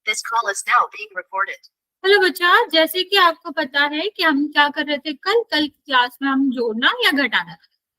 This call is now being recorded. Hello बच्चा, जैसे कि आपको पता है कि हम क्या कर रहे थे कल क्लास में हम जोड़ना या घटाना,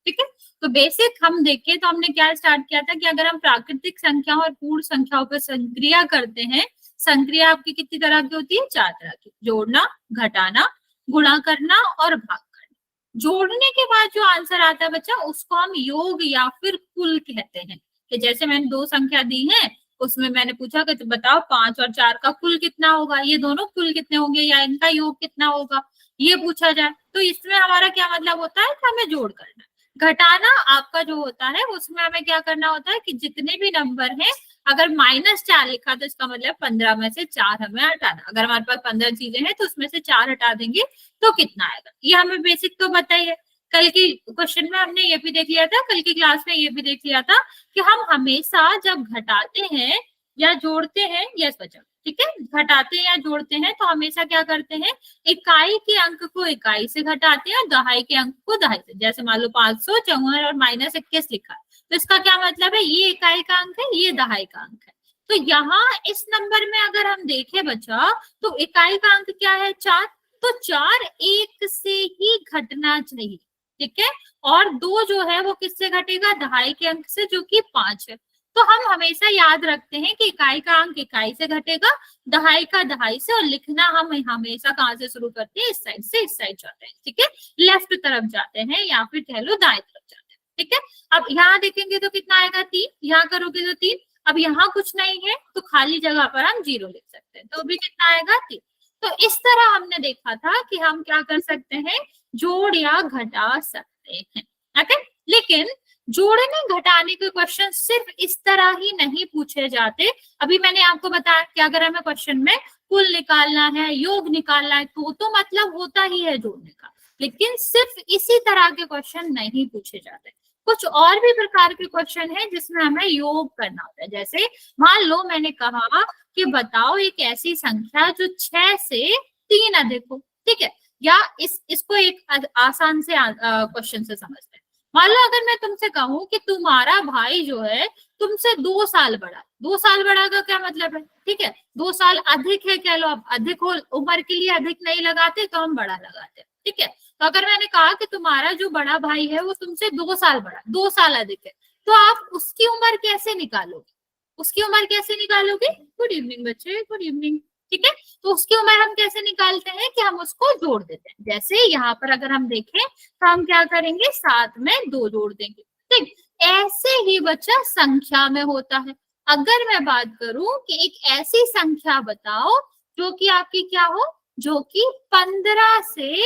ठीक है। तो बेसिक हम देखें तो हमने क्या स्टार्ट किया था कि अगर हम प्राकृतिक संख्या और पूर्ण संख्याओं पर संक्रिया करते हैं, संक्रिया आपकी कितनी तरह की होती है? 4 तरह की, जोड़ना, घटाना, गुणा करना और भाग करना। जोड़ने के बाद जो आंसर आता है बच्चा, उसको हम योग या फिर कुल कहते हैं। कि जैसे मैंने 2 संख्या दी है, उसमें मैंने पूछा कि बताओ 5 और 4 का कुल कितना होगा, ये दोनों कुल कितने होंगे या इनका योग कितना होगा, ये पूछा जाए तो इसमें हमारा क्या मतलब होता है कि हमें जोड़ करना। घटाना आपका जो होता है उसमें हमें क्या करना होता है कि जितने भी नंबर हैं, अगर -4 लिखा तो इसका मतलब 15 में से 4 हमें हटाना। अगर हमारे पास 15 चीजें हैं तो उसमें से 4 हटा देंगे तो कितना आएगा, ये हमें बेसिक तो बताइए। कल की क्वेश्चन में हमने ये भी देख लिया था, कल की क्लास में ये भी देख लिया था कि हम हमेशा जब घटाते हैं या जोड़ते हैं, यस बच्चा, ठीक है, घटाते हैं या जोड़ते हैं तो हमेशा क्या करते हैं, इकाई के अंक को इकाई से घटाते हैं और दहाई के अंक को दहाई से। जैसे मान लो 554 और -21 लिखा है, तो इसका क्या मतलब है, ये इकाई का अंक है, ये दहाई का अंक है। तो यहाँ इस नंबर में अगर हम देखें बच्चा, तो इकाई का अंक क्या है? 4, तो 4 1 से ही घटना चाहिए, ठीक है। और 2 जो है वो किससे घटेगा? दहाई के अंक से, जो कि 5 है। तो हम हमेशा याद रखते हैं कि इकाई का अंक इकाई से घटेगा, दहाई का दहाई से, और लिखना हम हमेशा कहाँ से शुरू करते हैं? इस साइड से इस साइड जाते हैं, ठीक है, लेफ्ट तरफ जाते हैं या फिर कह लो दाएं तरफ जाते हैं, ठीक है। अब यहाँ देखेंगे तो कितना आएगा? 3, यहाँ करोगे तो 3। अब यहाँ कुछ नहीं है तो खाली जगह पर हम 0 लिख सकते हैं, तो भी कितना आएगा? 3। तो इस तरह हमने देखा था कि हम क्या कर सकते हैं, जोड़ या घटा सकते हैं, ओके। लेकिन जोड़ने घटाने के क्वेश्चन सिर्फ इस तरह ही नहीं पूछे जाते। अभी मैंने आपको बताया कि अगर हमें क्वेश्चन में कुल निकालना है, योग निकालना है, तो मतलब होता ही है जोड़ने का। लेकिन सिर्फ इसी तरह के क्वेश्चन नहीं पूछे जाते, कुछ और भी प्रकार के क्वेश्चन है जिसमें हमें योग करना होता है। जैसे मान लो मैंने कहा कि बताओ एक ऐसी संख्या जो 6 से 3 अधिक हो, ठीक है। या इसको एक आसान से क्वेश्चन से समझते हैं। मान लो अगर मैं तुमसे कहूं कि तुम्हारा भाई जो है तुमसे 2 साल बड़ा, 2 साल बड़ा का क्या मतलब है, ठीक है, 2 साल अधिक है, कह लो। अब अधिक हो, उम्र के लिए अधिक नहीं लगाते तो हम बड़ा लगाते हैं, ठीक है। तो अगर मैंने कहा कि तुम्हारा जो बड़ा भाई है वो तुमसे 2 साल बड़ा, 2 साल अधिक है, तो आप उसकी उम्र कैसे निकालोगे? उसकी उम्र कैसे निकालोगे? गुड इवनिंग बच्चे, गुड इवनिंग, ठीक है। तो उसकी उम्र हम कैसे निकालते हैं कि हम उसको जोड़ देते हैं। जैसे यहाँ पर अगर हम देखें तो हम क्या करेंगे, 7 में 2 जोड़ देंगे, ठीक। ऐसे ही बच्चा संख्या में होता है। अगर मैं बात करूं कि एक ऐसी संख्या बताओ जो कि आपकी क्या हो, जो कि 15 से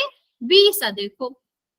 20 अधिक हो,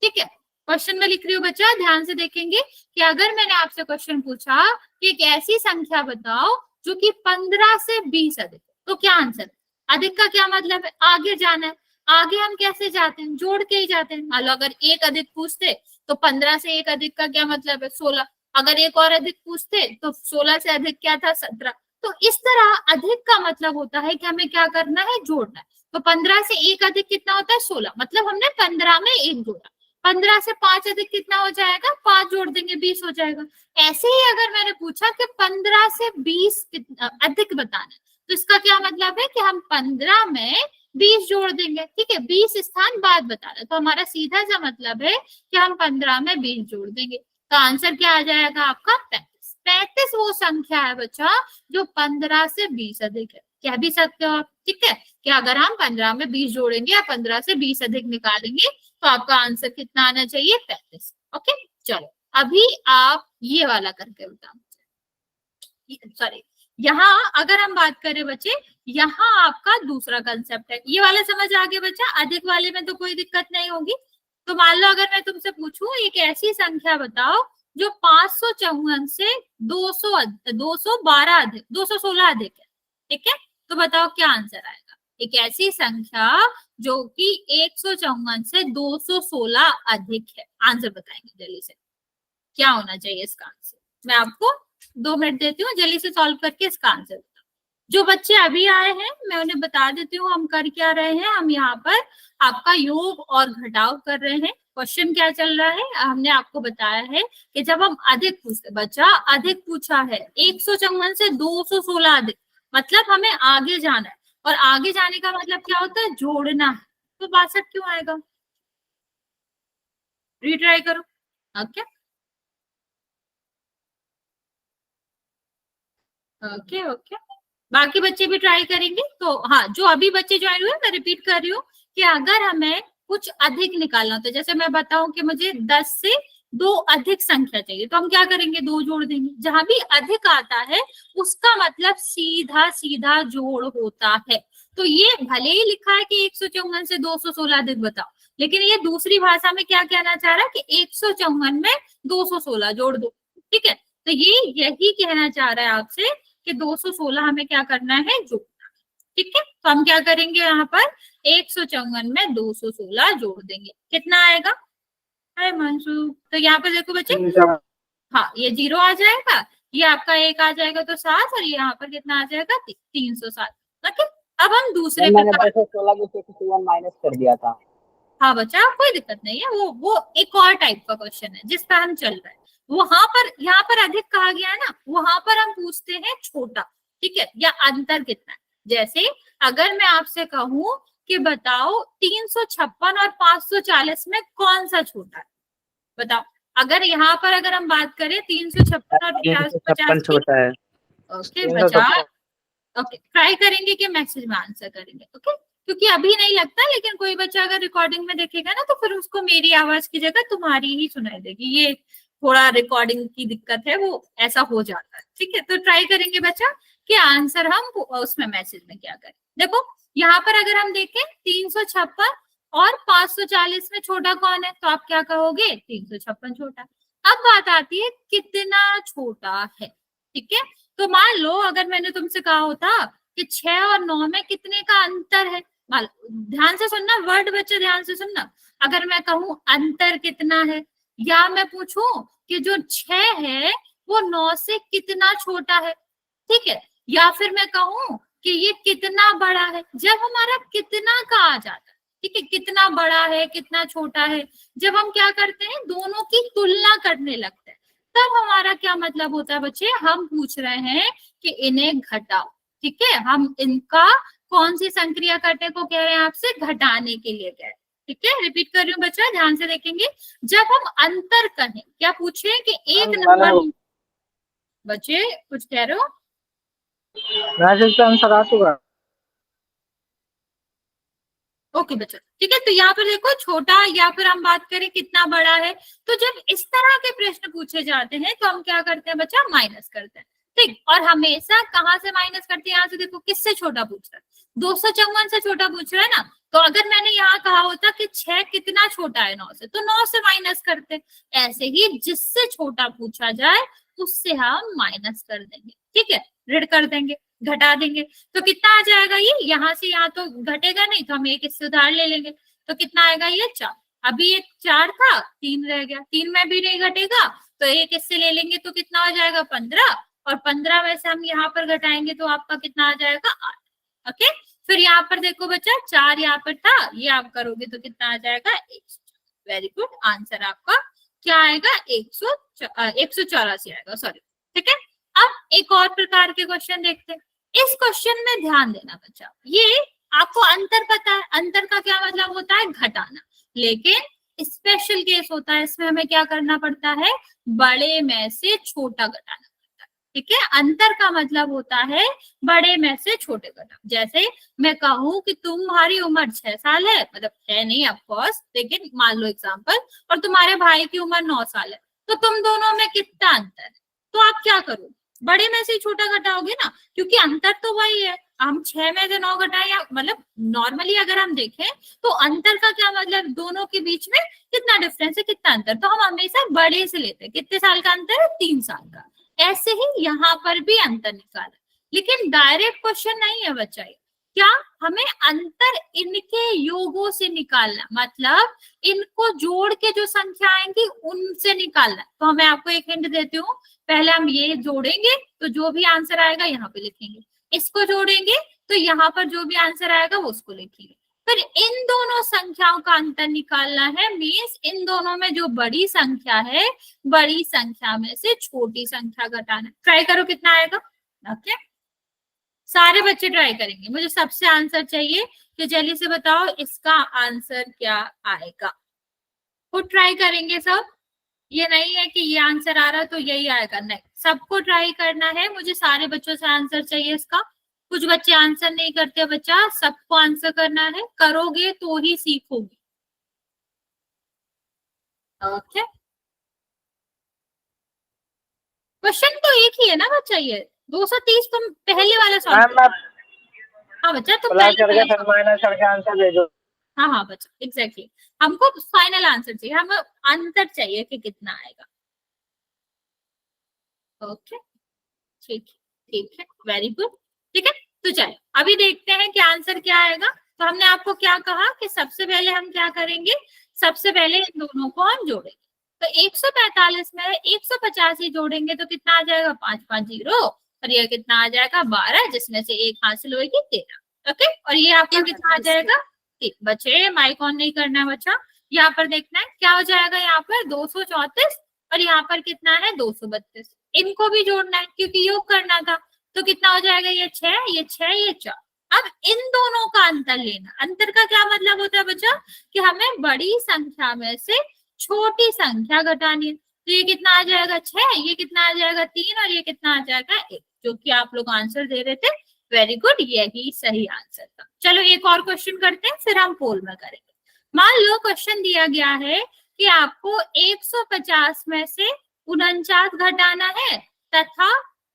ठीक है। क्वेश्चन में लिख रही हूँ बच्चा, ध्यान से देखेंगे कि अगर मैंने आपसे क्वेश्चन पूछा कि एक ऐसी संख्या बताओ जो कि 15 से 20 अधिक, तो क्या आंसर? अधिक का क्या मतलब है? आगे जाना है। आगे हम कैसे जाते हैं? जोड़ के ही जाते हैं। मान लो अगर एक अधिक पूछते तो 15 से एक अधिक का क्या मतलब है? 16। अगर एक और अधिक पूछते तो 16 से अधिक क्या था? 17। तो इस तरह अधिक का मतलब होता है कि हमें क्या करना है? जोड़ना है। तो 15 से एक अधिक कितना होता है? 16, मतलब हमने 15 में एक जोड़ा। 15 से 5 अधिक कितना हो जाएगा? 5 जोड़ देंगे, 20 हो जाएगा। ऐसे ही अगर मैंने पूछा कि 15 से 20 अधिक बताना है, तो इसका क्या मतलब है कि हम 15 में 20 जोड़ देंगे, ठीक है, 20 स्थान बाद बताना। तो हमारा सीधा सा मतलब है कि हम 15 में 20 जोड़ देंगे। तो आंसर क्या आ जाएगा आपका? 35। 35 वो संख्या है बच्चा जो 15 से 20 अधिक है। कह भी सकते हो आप, ठीक है, कि अगर हम 15 में 20 जोड़ेंगे या 15 से 20 अधिक निकालेंगे तो आपका आंसर कितना आना चाहिए? 35। ओके, चलो अभी आप ये वाला करके बताओ। सॉरी, यहाँ अगर हम बात करें बच्चे, यहाँ आपका दूसरा कंसेप्ट है। ये वाला समझ आ गया बच्चा? अधिक वाले में तो कोई दिक्कत नहीं होगी। तो मान लो अगर मैं तुमसे पूछूं एक ऐसी संख्या बताओ जो 554 से 212 अधिक, 216 अधिक है, ठीक है। तो बताओ क्या आंसर आएगा? एक ऐसी संख्या जो कि 154 से 216 अधिक है। आंसर बताएंगे जल्दी से, क्या होना चाहिए इसका आंसर? मैं आपको 2 मिनट देती हूँ, जल्दी से सॉल्व करके इसका आंसर बताओ। जो बच्चे अभी आए हैं मैं उन्हें बता देती हूँ हम कर क्या रहे हैं। हम यहाँ पर आपका योग और घटाव कर रहे हैं। क्वेश्चन क्या चल रहा है, हमने आपको बताया है कि जब हम अधिक पूछते, बच्चा अधिक पूछा है 154 से 216 अधिक, मतलब हमें आगे जाना है, और आगे जाने का मतलब क्या होता है, जोड़ना है। तो 62 क्यों आएगा, रिट्राई करो। ओके ओके ओके, बाकी बच्चे भी ट्राई करेंगे। तो हाँ, जो अभी बच्चे ज्वाइन हुए, मैं रिपीट कर रही हूँ कि अगर हमें कुछ अधिक निकालना हो, तो जैसे मैं बताऊं कि मुझे 10 से दो अधिक संख्या चाहिए, तो हम क्या करेंगे, दो जोड़ देंगे। जहां भी अधिक आता है उसका मतलब सीधा सीधा जोड़ होता है। तो ये भले ही लिखा है कि 154 से 216 अधिक बताओ, लेकिन ये दूसरी भाषा में क्या कहना चाह रहा है कि 154 में 216 जोड़ दो। ठीक है, तो ये यही कहना चाह रहा है आपसे कि 216 हमें क्या करना है, जोड़ना। ठीक है, तो हम क्या करेंगे, यहाँ पर 154 में 216 जोड़ देंगे, कितना आएगा। हाय मंसू, तो यहाँ पर देखो बच्चे, हाँ ये 0 आ जाएगा, ये आपका 1 आ जाएगा तो 7, और यहाँ पर कितना आ जाएगा, 307। ओके, अब हम दूसरे मैंने प्रकार, 216 में से 61 माइनस कर दिया था। हाँ बच्चा कोई दिक्कत नहीं है, वो एक और टाइप का क्वेश्चन है जिस पर हम चल रहे हैं। वहां पर, यहाँ पर अधिक कहा गया है ना, वहां पर हम पूछते हैं छोटा। ठीक है, या अंतर कितना है। जैसे अगर मैं आपसे कहूं कि बताओ 356 और 540 में कौन सा छोटा है, बताओ। अगर यहाँ पर अगर हम बात करें 356 और 356 550 की, छोटा है। ओके बचा, 356 ओके ट्राई करेंगे कि मैसेज में आंसर करेंगे। ओके, क्योंकि अभी नहीं लगता, लेकिन कोई बच्चा अगर रिकॉर्डिंग में देखेगा ना, तो फिर उसको मेरी आवाज की जगह तुम्हारी ही सुनाई देगी। ये थोड़ा रिकॉर्डिंग की दिक्कत है, वो ऐसा हो जाता है। ठीक है, तो ट्राई करेंगे बच्चा कि आंसर हम उसमें मैसेज में क्या करें। देखो यहाँ पर अगर हम देखें 356 और 540 में छोटा कौन है, तो आप क्या कहोगे, 356 छोटा। अब बात आती है कितना छोटा है। ठीक है, तो मान लो अगर मैंने तुमसे कहा होता कि 6 और 9 में कितने का अंतर है, ध्यान से सुनना वर्ड बच्चे, ध्यान से सुनना। अगर मैं कहूं अंतर कितना है, या मैं पूछूं कि जो 6 है वो 9 से कितना छोटा है, ठीक है, या फिर मैं कहूं कि ये कितना बड़ा है, जब हमारा कितना का आ जाता है, ठीक है, कितना बड़ा है कितना छोटा है, जब हम क्या करते हैं, दोनों की तुलना करने लगते हैं, तब हमारा क्या मतलब होता है बच्चे, हम पूछ रहे हैं कि इन्हें घटाओ। ठीक है, हम इनका कौन सी संक्रिया करने को कह रहे हैं, आपसे घटाने के लिए कह रहे हैं। ठीक है, रिपीट कर रही हूँ बच्चा, ध्यान से देखेंगे। जब हम अंतर कहें, क्या पूछे कि एक नंबर, बच्चे कुछ कह रहे हो, आंसर आ चुका। ओके बच्चा, ठीक है। तो यहाँ पर देखो छोटा, या फिर हम बात करें कितना बड़ा है, तो जब इस तरह के प्रश्न पूछे जाते हैं तो हम क्या करते हैं बच्चा, माइनस करते हैं। ठीक, और हमेशा कहाँ से माइनस करते हैं, यहाँ से देखो किससे छोटा पूछ रहा है, 254 से छोटा पूछ रहा है ना। तो अगर मैंने यहाँ कहा होता कि 6 कितना छोटा है 9 से, तो 9 से माइनस करते। ऐसे ही जिससे छोटा पूछा जाए उससे हम माइनस कर देंगे। ठीक है, ऋण कर देंगे, घटा देंगे। तो कितना आ जाएगा, ये यहाँ से यहाँ तो घटेगा नहीं, तो हम एक इससे उधार ले लेंगे। तो कितना आएगा, ये 4। अभी ये 4 था, 3 रह गया, 3 में भी नहीं घटेगा, तो एक इससे ले लेंगे, तो कितना हो जाएगा, 15। और 15 में से हम यहाँ पर घटाएंगे तो आपका कितना आ जाएगा, 8। ओके, फिर यहाँ पर देखो बच्चा, 4 यहाँ पर था, ये आप करोगे तो कितना आ जाएगा, 100। वेरी गुड, आंसर आपका क्या आएगा, 184 आएगा, सॉरी। ठीक है, अब एक और प्रकार के क्वेश्चन देखते हैं। इस क्वेश्चन में ध्यान देना बच्चा, ये आपको अंतर पता है, अंतर का क्या मतलब होता है, घटाना। लेकिन स्पेशल केस होता है, इसमें हमें क्या करना पड़ता है, बड़े में से छोटा घटाना पड़ता है। ठीक है, अंतर का मतलब होता है बड़े में से छोटे घटाना। जैसे मैं कहूं कि तुम्हारी उम्र 6 साल है, मतलब है नहीं ऑफकोर्स, लेकिन मान लो एग्जाम्पल, और तुम्हारे भाई की उम्र 9 साल है, तो तुम दोनों में कितना अंतर है, तो आप क्या करोगे, बड़े में से छोटा घटाओगे ना, क्योंकि अंतर तो वही है। हम 6 में से 9 घटाए, या मतलब नॉर्मली अगर हम देखें तो अंतर का क्या मतलब, दोनों के बीच में कितना डिफरेंस है, कितना अंतर, तो हम हमेशा बड़े से लेते हैं। कितने साल का अंतर है, 3 साल का। ऐसे ही यहाँ पर भी अंतर निकाला, लेकिन डायरेक्ट क्वेश्चन नहीं है बच्चा, क्या हमें अंतर इनके योगों से निकालना, मतलब इनको जोड़ के जो संख्या आएंगी उनसे निकालना। तो मैं आपको एक हिंट देती हूँ, पहले हम ये जोड़ेंगे तो जो भी आंसर आएगा यहाँ पे लिखेंगे, इसको जोड़ेंगे तो यहाँ पर जो भी आंसर आएगा वो उसको लिखेंगे, फिर इन दोनों संख्याओं का अंतर निकालना है। मीन्स इन दोनों में जो बड़ी संख्या है, बड़ी संख्या में से छोटी संख्या घटाना। ट्राई करो कितना आएगा। ओके, सारे बच्चे ट्राई करेंगे, मुझे सबसे आंसर चाहिए कि जल्दी से बताओ इसका आंसर क्या आएगा। खुद ट्राई करेंगे सब, ये नहीं है कि ये आंसर आ रहा तो यही आएगा, नहीं, सबको ट्राई करना है। मुझे सारे बच्चों से आंसर चाहिए इसका। कुछ बच्चे आंसर नहीं करते बच्चा, सबको आंसर करना है, करोगे तो ही सीखोगे। ओके, क्वेश्चन तो एक ही है ना बच्चा, ये 230 तुम पहले वाला सॉल्व मैम मैं हाँ बच्चा तुम प्लस पहले करके वाला फिर माइनस करके आंसर दे दो। हाँ हाँ बच्चा एग्जैक्टली हमको फाइनल आंसर चाहिए, हमें आंसर चाहिए कि कितना आएगा। ओके ठीक ठीक है, वेरी गुड। ठीक है, तो चलो अभी देखते हैं कि आंसर क्या आएगा। तो हमने आपको क्या कहा कि सबसे पहले हम क्या करेंगे, सबसे पहले इन दोनों को हम जोड़ेंगे। तो 145 में 185 जोड़ेंगे तो कितना आ जाएगा, 550, और ये कितना आ जाएगा 12, जिसमें से एक हासिल होगी 13। ओके, और ये आपका कितना आ जाएगा 3। बच्चे माइक ऑन नहीं करना है बच्चा, यहाँ पर देखना है क्या हो जाएगा, यहाँ पर 234 और यहाँ पर कितना है 232। इनको भी जोड़ना है क्योंकि योग करना था। तो कितना हो जाएगा, ये 6, ये 6, ये 4। अब इन दोनों का अंतर लेना, अंतर का क्या मतलब होता है बच्चा, कि हमें बड़ी संख्या में से छोटी संख्या घटानी है। तो ये कितना आ जाएगा 6, ये कितना आ जाएगा 3, और ये कितना आ जाएगा 1, जो कि आप लोग आंसर दे रहे थे। वेरी गुड, यही सही आंसर था। चलो एक और क्वेश्चन करते हैं, फिर हम पोल में करेंगे। मान लो क्वेश्चन दिया गया है कि आपको 150 में से 49 घटाना है, तथा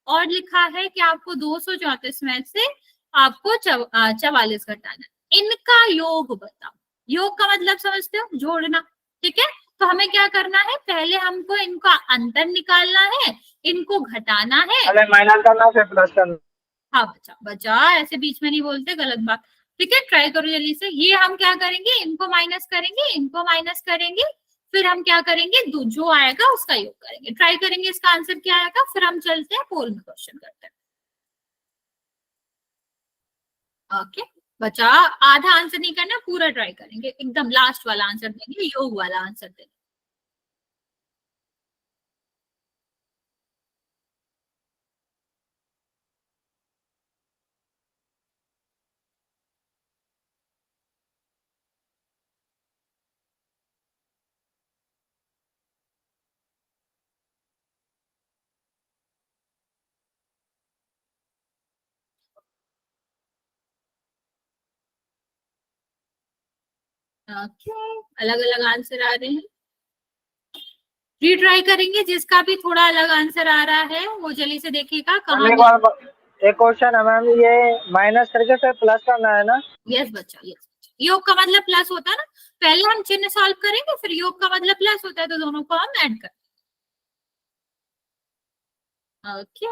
और लिखा है कि आपको 234 में से आपको 44 घटाना है। इनका योग बताओ। योग का मतलब समझते हो, जोड़ना। ठीक है, तो हमें क्या करना है, पहले हमको इनका अंतर निकालना है, इनको घटाना है। पहले माइनस करना फिर प्लस करना। हाँ बच्चा बच्चा ऐसे बीच में नहीं बोलते, गलत बात। ठीक है, ट्राई करो जल्दी से। ये हम क्या करेंगे, इनको माइनस करेंगे, इनको माइनस करेंगे, फिर हम क्या करेंगे, जो आएगा उसका योग करेंगे। ट्राई करेंगे इसका आंसर क्या आएगा, फिर हम चलते हैं पोल में क्वेश्चन करते हैं। ओके बच्चा, आधा आंसर नहीं करना, पूरा ट्राई करेंगे, एकदम लास्ट वाला आंसर देंगे, योग वाला आंसर देंगे। ओके, अलग अलग आंसर आ रहे हैं, रीट्राई करेंगे। जिसका भी थोड़ा अलग आंसर आ रहा है वो जल्दी से देखिएगा कहाँ। एक क्वेश्चन है मैम, ये माइनस करके फिर प्लस करना है ना? यस बच्चा, यस। योग का मतलब प्लस होता है ना, पहले हम चिन्ह सॉल्व करेंगे, फिर योग का मतलब प्लस होता है, तो दोनों को हम ऐड करें। ओके,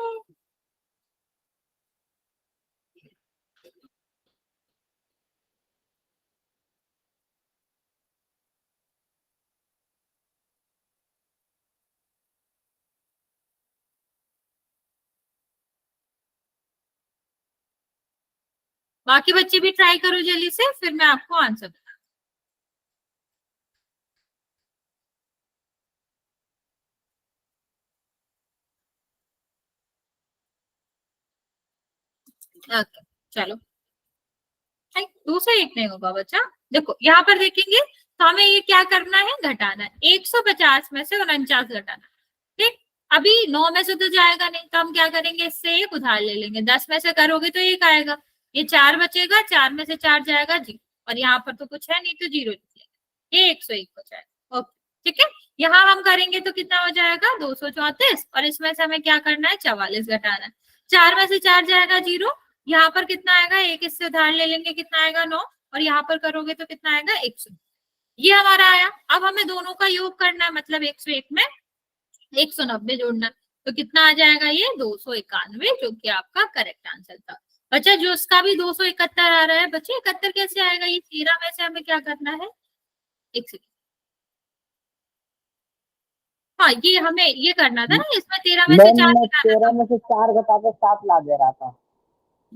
बाकी बच्चे भी ट्राई करो जल्दी से, फिर मैं आपको आंसर दूँ। ओके चलो, दूसरा एक नहीं होगा बच्चा। देखो यहाँ पर देखेंगे तो हमें ये क्या करना है, घटाना है। 150 में से 49 घटाना। ठीक, अभी 9 में से तो जाएगा नहीं, तो हम क्या करेंगे, इससे एक उधार ले लेंगे। 10 में से करोगे तो एक आएगा, ये 4 बचेगा, 4 में से 4 जाएगा 0, और यहाँ पर तो कुछ है नहीं तो 0 निकलेगा, ये 101 हो जाएगा। ओके ठीक है, यहाँ हम करेंगे तो कितना हो जाएगा 234, और इसमें से हमें क्या करना है 44 घटाना है। 4 में से 4 जाएगा 0, यहाँ पर कितना आएगा, एक इससे उधार ले लेंगे, कितना आएगा 9, और यहाँ पर करोगे तो कितना आएगा 100। ये हमारा आया। अब हमें दोनों का योग करना है, मतलब 101 में 190 जोड़ना, तो कितना आ जाएगा, ये 291, जो कि आपका करेक्ट आंसर था। बच्चा जो उसका भी 271 आ रहा है, बच्चे 71 कैसे आएगा, ये 13 में से हमें क्या करना है, एक सेकेंड, हाँ ये हमें ये करना था ना, इसमें 13 में से 4 मैं घटाना था। 13 में से 4 घटा के 7 ला दे रहा था।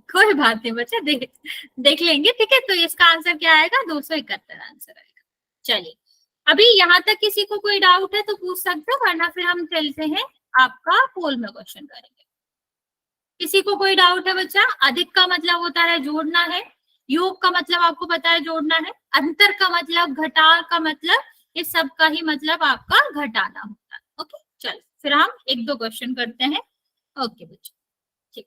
कोई बात नहीं बच्चा, देख लेंगे। ठीक है, तो इसका आंसर क्या आएगा, 271 आंसर आएगा। चलिए, अभी यहाँ तक किसी को कोई डाउट है तो पूछ सकते हो, वरना फिर हम चलते हैं आपका पोल में क्वेश्चन करेंगे। किसी को कोई डाउट है बच्चा? अधिक का मतलब होता है जोड़ना है, योग का मतलब आपको पता है जोड़ना है, अंतर का मतलब, घटा का मतलब, ये सब का ही मतलब आपका घटाना होता है। ओके, चलो फिर हम एक दो क्वेश्चन करते हैं। ओके बच्चों, ठीक।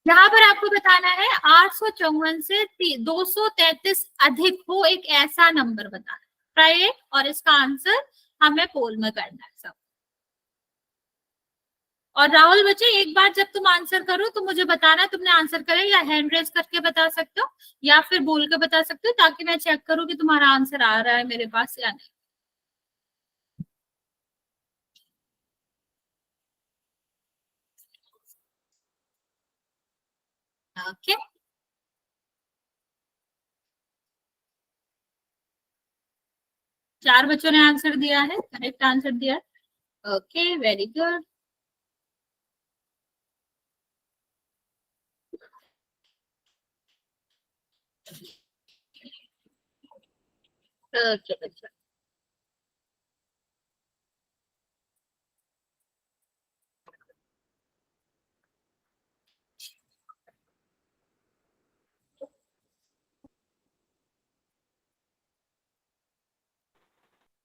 यहाँ पर आपको बताना है 854 से 233 अधिक हो एक ऐसा नंबर बताना, राइट? और इसका आंसर हमें पोल में करना है सब। और राहुल बच्चे, एक बार जब तुम आंसर करो तो मुझे बताना तुमने आंसर करे, या हैंड रेज करके बता सकते हो या फिर बोल के बता सकते हो, ताकि मैं चेक करूँ कि तुम्हारा आंसर आ रहा है मेरे पास या नहीं। ओके, 4 बच्चों ने आंसर दिया है, करेक्ट आंसर दिया। Okay, very good. ओके बच्चों,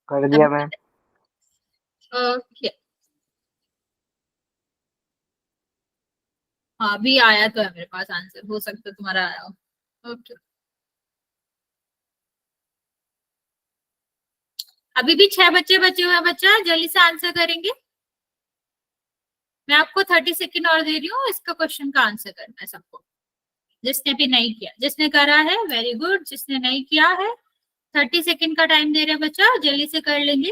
कर दिया अभी मैम। ओके, हाँ अभी आया तो है मेरे पास आंसर, हो सकता है तुम्हारा आया हो। ओके, अभी भी 6 बच्चे बचे हुए हैं बच्चा, जल्दी से आंसर करेंगे। मैं आपको 30 सेकेंड और दे रही हूँ, इसका क्वेश्चन का आंसर करना है सबको। जिसने भी नहीं किया, जिसने करा है वेरी गुड, जिसने नहीं किया है 30 सेकेंड का टाइम दे रहे हैं बच्चा, जल्दी से कर लेंगे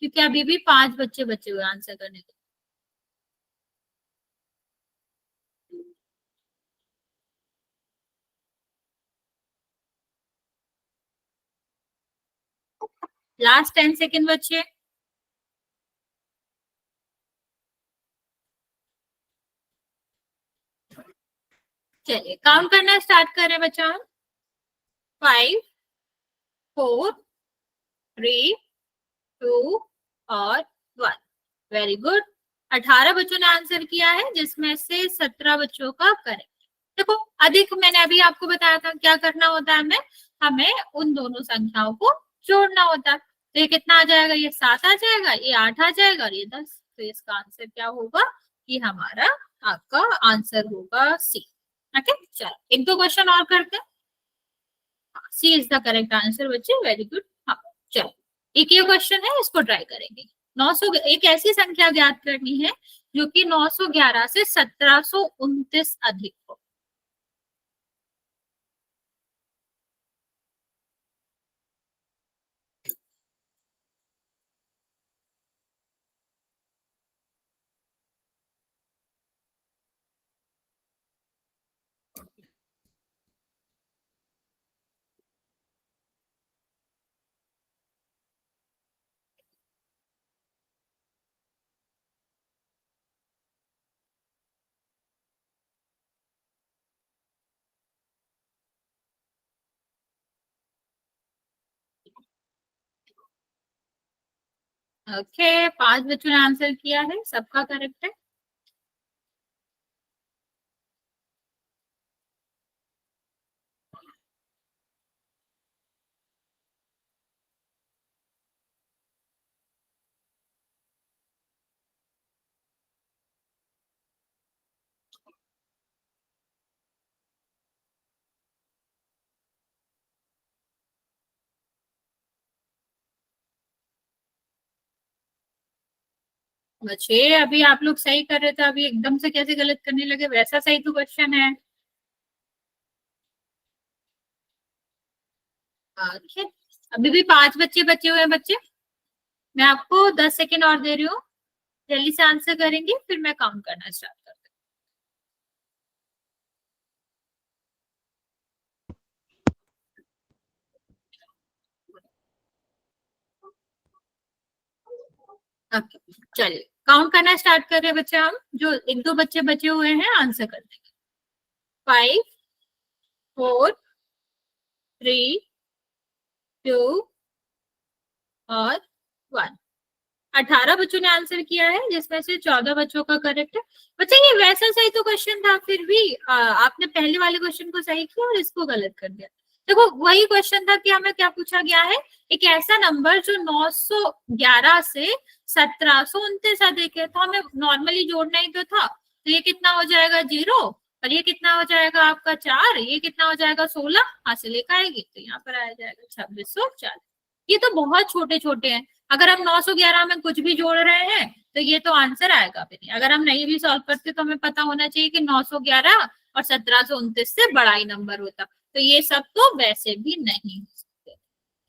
क्योंकि अभी भी 5 बच्चे बचे हुए आंसर करने के। लास्ट 10 सेकेंड बचे। चलिए काउंट करना स्टार्ट कर रहे हैं बच्चा हम। 5, 4, 3, 2 और 1। Very good. 18 बच्चों ने आंसर किया है, जिसमें से 17 बच्चों का करेक्ट। देखो, अधिक मैंने अभी आपको बताया था क्या करना होता है, हमें हमें उन दोनों संख्याओं को जोड़ना होता है। तो ये कितना आ जाएगा? ये 7 आ जाएगा, ये 8 आ जाएगा और ये 10। तो इसका आंसर क्या होगा? ये हमारा आपका आंसर होगा सी। ओके, चलो एक दो क्वेश्चन और करते हैं। सी इज द करेक्ट आंसर बच्चे, वेरी गुड। हाँ, चलो एक ये क्वेश्चन है, इसको ट्राई करेंगे। 900, एक ऐसी संख्या ज्ञात करनी है जो कि 911 से 1729 अधिक हो। ओके, 5 बच्चों ने आंसर किया है, सबका करेक्ट है। बच्चे अभी आप लोग सही कर रहे थे, अभी एकदम से कैसे गलत करने लगे? वैसा सही तो क्वेश्चन है। ओके, अभी भी 5 बच्चे बचे हुए हैं बच्चे। मैं आपको 10 सेकेंड और दे रही हूँ, जल्दी से आंसर करेंगे फिर मैं काउंट करना स्टार्ट कर। ओके, चलिए काउंट करना स्टार्ट कर रहे हैं बच्चे हम, जो एक दो बच्चे बचे हुए हैं आंसर कर देंगे। 5, 4, 3, 2 और 1। 18 बच्चों ने आंसर किया है, जिसमें से 14 बच्चों का करेक्ट है। बच्चा ये वैसा सही तो क्वेश्चन था, फिर भी आपने पहले वाले क्वेश्चन को सही किया और इसको गलत कर दिया। देखो वही क्वेश्चन था कि हमें क्या पूछा गया है, एक ऐसा नंबर जो 911 से 1729 अधिक है, तो हमें नॉर्मली जोड़ना ही तो था। तो ये कितना हो जाएगा 0, और ये कितना हो जाएगा आपका 4, ये कितना हो जाएगा 16, हासिल एक आएगी, तो यहाँ पर आया जाएगा 2640। ये तो बहुत छोटे छोटे हैं, अगर हम 911 में कुछ भी जोड़ रहे हैं तो ये तो आंसर आएगा भी नहीं। अगर हम नहीं भी सॉल्व करते तो हमें पता होना चाहिए कि 911 और 1729 से बड़ा ही नंबर होता, तो ये सब तो वैसे भी नहीं हो सकते।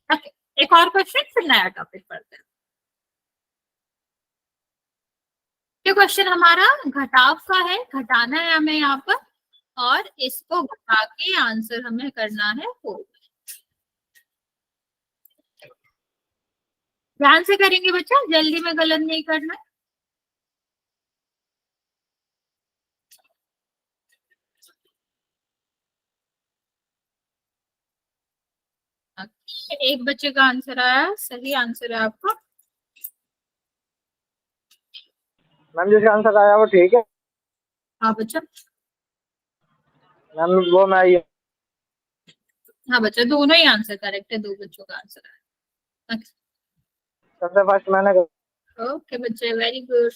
ओके, एक और क्वेश्चन, फिर नया टॉपिक पढ़ते हैं। ये क्वेश्चन हमारा घटाव का है, घटाना है हमें यहाँ पर, और इसको घटा के आंसर हमें करना है 4। ध्यान से करेंगे बच्चा, जल्दी में गलत नहीं करना। एक बच्चे का आंसर आया, सही आंसर है आपका। मैम जिसका आंसर आया वो ठीक है। हाँ बच्चा, मैम वो मैं ये हाँ बच्चा, दोनों ही आंसर करेक्ट है, 2 बच्चों का आंसर आया। सबसे फर्स्ट मैंने ओके बच्चे, वेरी गुड।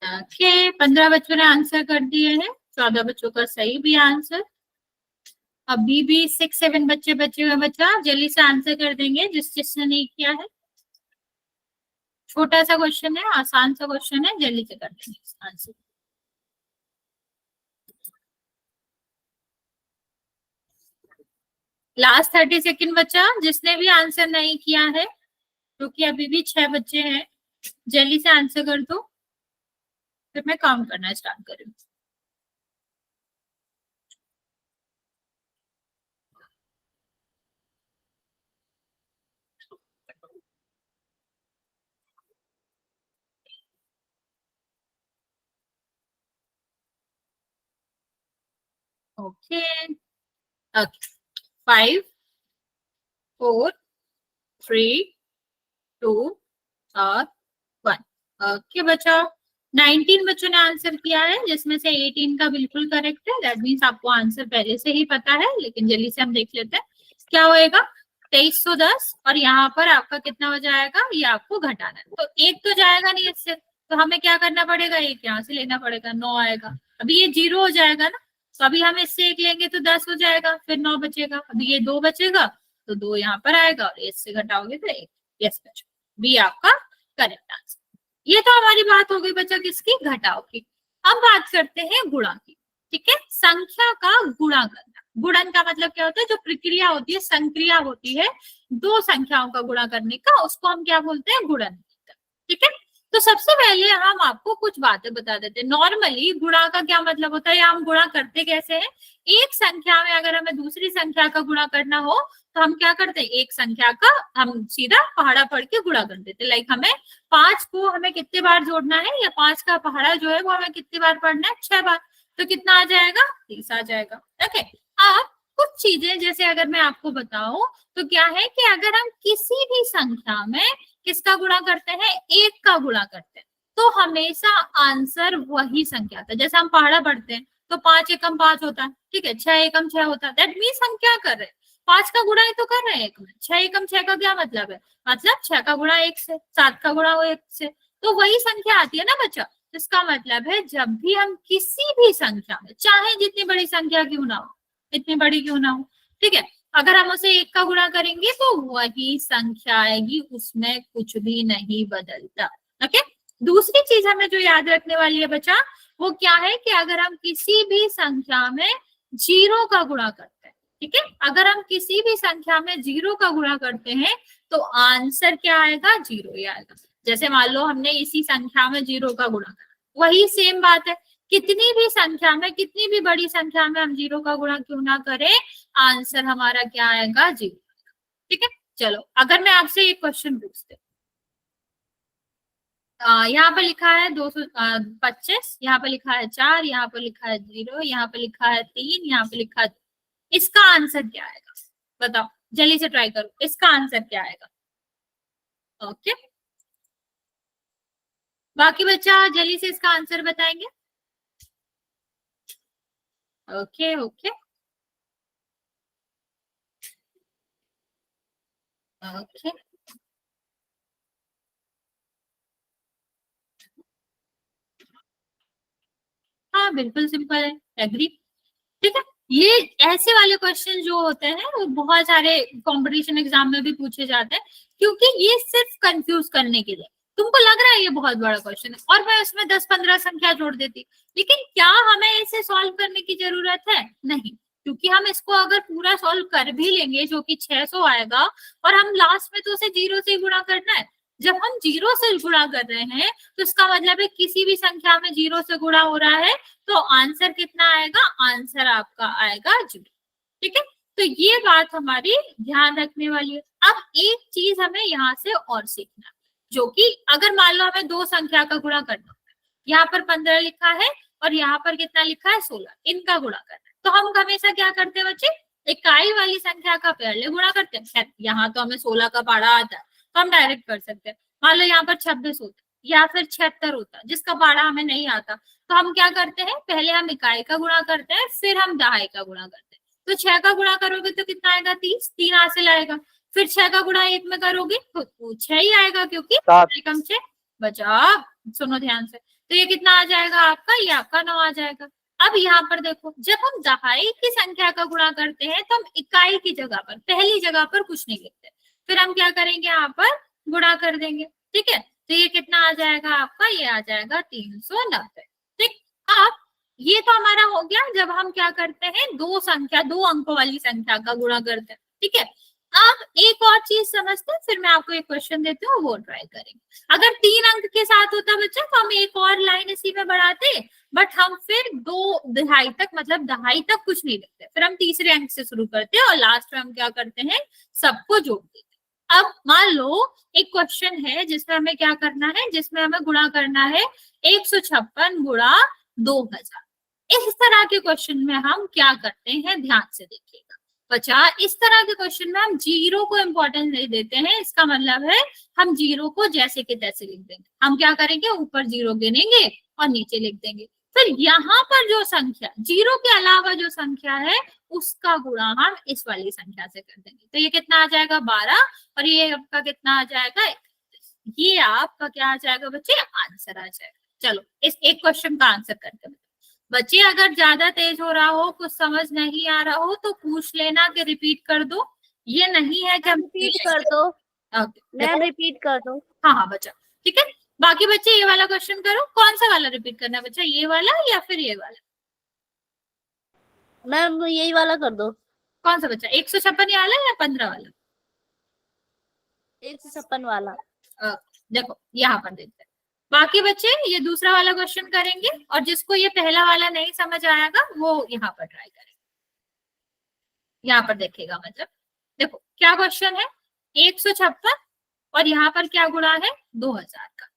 ओके, 15 बच्चों ने आंसर कर दिए हैं, 14 बच्चों का सही भी आंसर। अभी भी 6-7 बच्चे बचे हुए, बच्चा जल्दी से आंसर कर देंगे जिसने नहीं किया है। छोटा सा क्वेश्चन है, आसान सा क्वेश्चन है, जल्दी से कर देंगे आंसर। लास्ट 30 सेकेंड बच्चा, जिसने भी आंसर नहीं किया है, क्योंकि अभी भी 6 बच्चे हैं, जल्दी से आंसर कर दो, फिर मैं काउंट करना स्टार्ट करूँ। ओके, ओके, 5, 4, 3, 2 और 1। ओके बच्चा, 19 बच्चों ने आंसर किया है, जिसमें से 18 का बिल्कुल करेक्ट है। दैट मीन्स आपको आंसर पहले से ही पता है, लेकिन जल्दी से हम देख लेते हैं क्या होएगा। 2310, और यहाँ पर आपका कितना हो जाएगा, ये आपको घटाना है, तो एक तो जाएगा नहीं इससे, तो हमें क्या करना पड़ेगा, एक यहाँ से लेना पड़ेगा, 9 आएगा। अभी ये 0 हो जाएगा ना, तो अभी हम इससे एक लेंगे तो 10 हो जाएगा, फिर 9 बचेगा, अभी ये 2 बचेगा, तो 2 यहाँ पर आएगा, और इससे घटाओगे तो 1। यस बच्चों, बी आपका करेक्ट आंसर। ये तो हमारी बात हो गई बच्चा किसकी, घटाव की। अब बात करते हैं गुणा की। ठीक है, संख्या का गुणा करना। गुणन का मतलब क्या होता है, जो प्रक्रिया होती है, संक्रिया होती है दो संख्याओं का गुणा करने का, उसको हम क्या बोलते हैं, गुणन। ठीक है, तो सबसे पहले हम आपको कुछ बातें बता देते हैं। नॉर्मली गुणा का क्या मतलब होता है, या हम गुणा करते कैसे हैं। एक संख्या में अगर हमें दूसरी संख्या का गुणा करना हो तो हम क्या करते हैं, एक संख्या का हम सीधा पहाड़ा पढ़ के गुणा कर देते। लाइक हमें 5 को हमें कितने बार जोड़ना है, या 5 का पहाड़ा जो है वो हमें कितनी बार पढ़ना है, 6 बार, तो कितना आ जाएगा, 30 आ जाएगा। ओके, अब कुछ चीजें जैसे अगर मैं आपको बताऊं तो क्या है कि अगर हम किसी भी संख्या में किसका गुणा करते हैं, एक का गुणा करते हैं, तो हमेशा आंसर वही संख्या आता है। जैसे हम पहाड़ा पढ़ते हैं तो 5 एकम 5 होता है, ठीक है, 6 एकम 6 होता है। दैट मीन्स हम क्या कर रहे हैं, 5 का गुणा ही तो कर रहे हैं एक में। 6 एकम 6 का क्या मतलब है, मतलब 6 का गुणा 1 से, 7 का गुणा 1 से, तो वही संख्या आती है ना बच्चा। इसका मतलब है जब भी हम किसी भी संख्या में, चाहे जितनी बड़ी संख्या क्यों ना हो, इतनी बड़ी क्यों ना हो, ठीक है, अगर हम उसे 1 का गुणा करेंगे तो वही संख्या आएगी, उसमें कुछ भी नहीं बदलता। ओके, दूसरी चीज हमें जो याद रखने वाली है बच्चा, वो क्या है कि अगर हम किसी भी संख्या में 0 का गुणा करते हैं, ठीक है, अगर हम किसी भी संख्या में 0 का गुणा करते हैं तो आंसर क्या आएगा, 0 ही आएगा। जैसे मान लो हमने इसी संख्या में 0 का गुणा करा, वही सेम बात है, कितनी भी संख्या में, कितनी भी बड़ी संख्या में हम 0 का गुणा क्यों ना करें, आंसर हमारा क्या आएगा, 0। ठीक है, चलो अगर मैं आपसे एक क्वेश्चन पूछती हूँ, यहाँ पर लिखा है 225, यहाँ पर लिखा है 4, यहाँ पर लिखा है 0, यहाँ पर लिखा है 3, यहाँ पर लिखा है, इसका आंसर क्या आएगा, बताओ, जल्दी से ट्राई करो, इसका आंसर क्या आएगा। ओके, बाकी बच्चा जल्दी से इसका आंसर बताएंगे। ओके ओके ओके, हाँ बिल्कुल सिंपल है, एग्री। ठीक है, ये ऐसे वाले क्वेश्चन जो होते हैं वो बहुत सारे कंपटीशन एग्जाम में भी पूछे जाते हैं, क्योंकि ये सिर्फ कंफ्यूज करने के लिए, तुमको लग रहा है ये बहुत बड़ा क्वेश्चन है और मैं उसमें 10-15 संख्या जोड़ देती, लेकिन क्या हमें इसे सॉल्व करने की जरूरत है, नहीं, क्योंकि हम इसको अगर पूरा सॉल्व कर भी लेंगे जो कि 600 आएगा, और हम लास्ट में तो उसे 0 से गुणा करना है, जब हम 0 से गुणा कर रहे हैं तो इसका मतलब है किसी भी संख्या में 0 से गुणा हो रहा है, तो आंसर कितना आएगा, आंसर आपका आएगा 0। ठीक है, तो ये बात हमारी ध्यान रखने वाली है। अब एक चीज हमें यहाँ से और सीखना है, जो कि अगर मान लो हमें दो संख्या का गुणा करना है, यहाँ पर 15 लिखा है और यहाँ पर कितना लिखा है 16, इनका गुणा करना है, तो हम हमेशा क्या करते हैं बच्चे, इकाई वाली संख्या का पहले गुणा करते हैं। यहाँ तो हमें 16 का पारा आता है तो हम डायरेक्ट कर सकते हैं, मान लो यहाँ पर 26 होता या फिर 76 होता, जिसका पारा हमें नहीं आता, तो हम क्या करते हैं, पहले हम इकाई का गुणा करते हैं, फिर हम दहाई का गुणा करते हैं। तो 6 का गुणा करोगे तो कितना आएगा, 30, 3 हासिल आएगा, फिर 6 का गुणा 1 में करोगे तो 6 ही आएगा, क्योंकि कम 6 बचा। सुनो ध्यान से, तो ये कितना आ जाएगा आपका, ये आपका 9 आ जाएगा। अब यहाँ पर देखो, जब हम दहाई की संख्या का गुणा करते हैं तो हम इकाई की जगह पर, पहली जगह पर कुछ नहीं लिखते, फिर हम क्या करेंगे, यहाँ पर गुणा कर देंगे। ठीक है, तो ये कितना आ जाएगा आपका, ये आ जाएगा 390। ठीक, अब ये तो हमारा हो गया जब हम क्या करते हैं, दो अंकों वाली संख्या का गुणा करते हैं। ठीक है, अब एक और चीज समझते हैं, फिर मैं आपको एक क्वेश्चन देती हूँ, वो ट्राई करेंगे। अगर 3 अंक के साथ होता बच्चा तो हम एक और लाइन इसी में बढ़ाते, बट हम फिर दहाई तक, मतलब दहाई तक कुछ नहीं लिखते, फिर हम तीसरे अंक से शुरू करते हैं और लास्ट में हम क्या करते हैं, सबको जोड़ देते हैं। अब मान लो एक क्वेश्चन है जिसमें हमें क्या करना है, जिसमें हमें गुणा करना है 156 गुणा 2000। इस तरह के क्वेश्चन में हम क्या करते हैं, ध्यान से देखिएगा बच्चा, इस तरह के क्वेश्चन में हम जीरो को इंपॉर्टेंस नहीं देते हैं, इसका मतलब है हम जीरो को जैसे के तैसे लिख देंगे। हम क्या करेंगे, ऊपर जीरो गिनेंगे और नीचे लिख देंगे, फिर यहाँ पर जो संख्या जीरो के अलावा जो संख्या है उसका गुणा हम इस वाली संख्या से कर देंगे, तो ये कितना आ जाएगा 12, और ये आपका कितना आ जाएगा 31। ये आपका क्या आ जाएगा बच्चे, आंसर आ जाएगा। चलो इस एक क्वेश्चन का आंसर करके बच्चे, अगर ज्यादा तेज हो रहा हो, कुछ समझ नहीं आ रहा हो तो पूछ लेना कि रिपीट कर दो, ये नहीं है कि हम रिपीट कर दो, मैम रिपीट कर दो। हाँ हाँ बच्चा, ठीक है। बाकी बच्चे ये वाला क्वेश्चन करो, कौन सा वाला रिपीट करना है बच्चा, ये वाला या फिर ये वाला? मैम यही वाला कर दो। कौन सा बच्चा, 156 वाला या 15 वाला? 156 वाला। देखो यहाँ पर देखते हैं। बाकी बच्चे ये दूसरा वाला क्वेश्चन करेंगे, और जिसको ये पहला वाला नहीं समझ आएगा वो यहाँ पर ट्राई करेंगे। यहाँ पर देखिएगा, मतलब देखो क्या क्वेश्चन है, 156 और यहाँ पर क्या गुणा है 2000 का।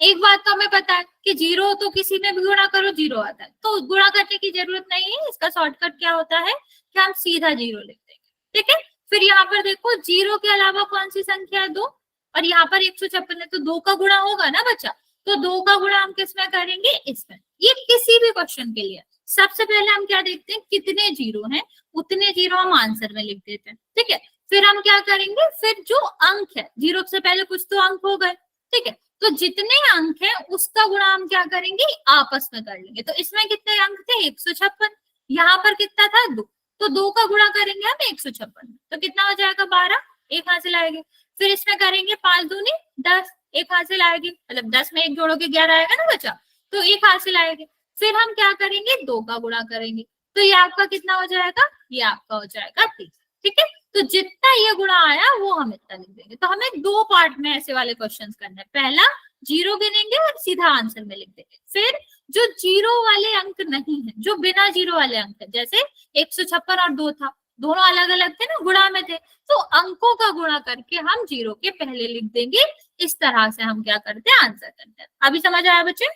एक बात तो हमें पता है कि जीरो तो किसी में भी गुणा करो जीरो आता है, तो गुणा करने की जरूरत नहीं है, इसका शॉर्टकट क्या होता है कि हम सीधा जीरो लिख देंगे। ठीक है, फिर यहाँ पर देखो जीरो के अलावा कौन सी संख्या है, 2, और यहाँ पर 156 है तो 2 का गुणा होगा ना बच्चा, तो 2 का गुणा हम किसमें करेंगे, इसमें। ये किसी भी क्वेश्चन के लिए सबसे पहले हम क्या देखते हैं, कितने जीरो हैं, उतने जीरो हम आंसर में लिख देते हैं। ठीक है, फिर हम क्या करेंगे, फिर जो अंक है, जीरो से पहले कुछ तो अंक हो गए, ठीक है, तो जितने अंक है उसका गुणा हम क्या करेंगे, आपस में कर लेंगे। तो इसमें कितने अंक थे 156, यहाँ पर कितना था 2, तो 2 का गुणा करेंगे हम 156, तो कितना हो जाएगा 12, एक हासिल आएगी। फिर इसमें करेंगे 5 दूनी 10, एक हासिल आएगी, मतलब 10 में एक जोड़ोगे 11 आएगा ना बच्चा, तो एक हासिल आएगी। फिर हम क्या करेंगे, 2 का गुणा करेंगे, तो ये आपका कितना हो जाएगा, ये आपका हो जाएगा 30। ठीक है, तो जितना ये गुणा आया वो हम इतना लिख देंगे। तो हमें 2 पार्ट में ऐसे वाले क्वेश्चंस करने हैं। पहला जीरो गिनेंगे और सीधा आंसर में लिख देंगे। फिर जो जीरो वाले अंक नहीं है, जो बिना जीरो वाले अंक है, जैसे 156 और 2 था, दोनों अलग अलग थे ना, गुणा में थे, तो अंकों का गुणा करके हम जीरो के पहले लिख देंगे। इस तरह से हम क्या करते हैं, आंसर करते हैं। अभी समझ आया बच्चे?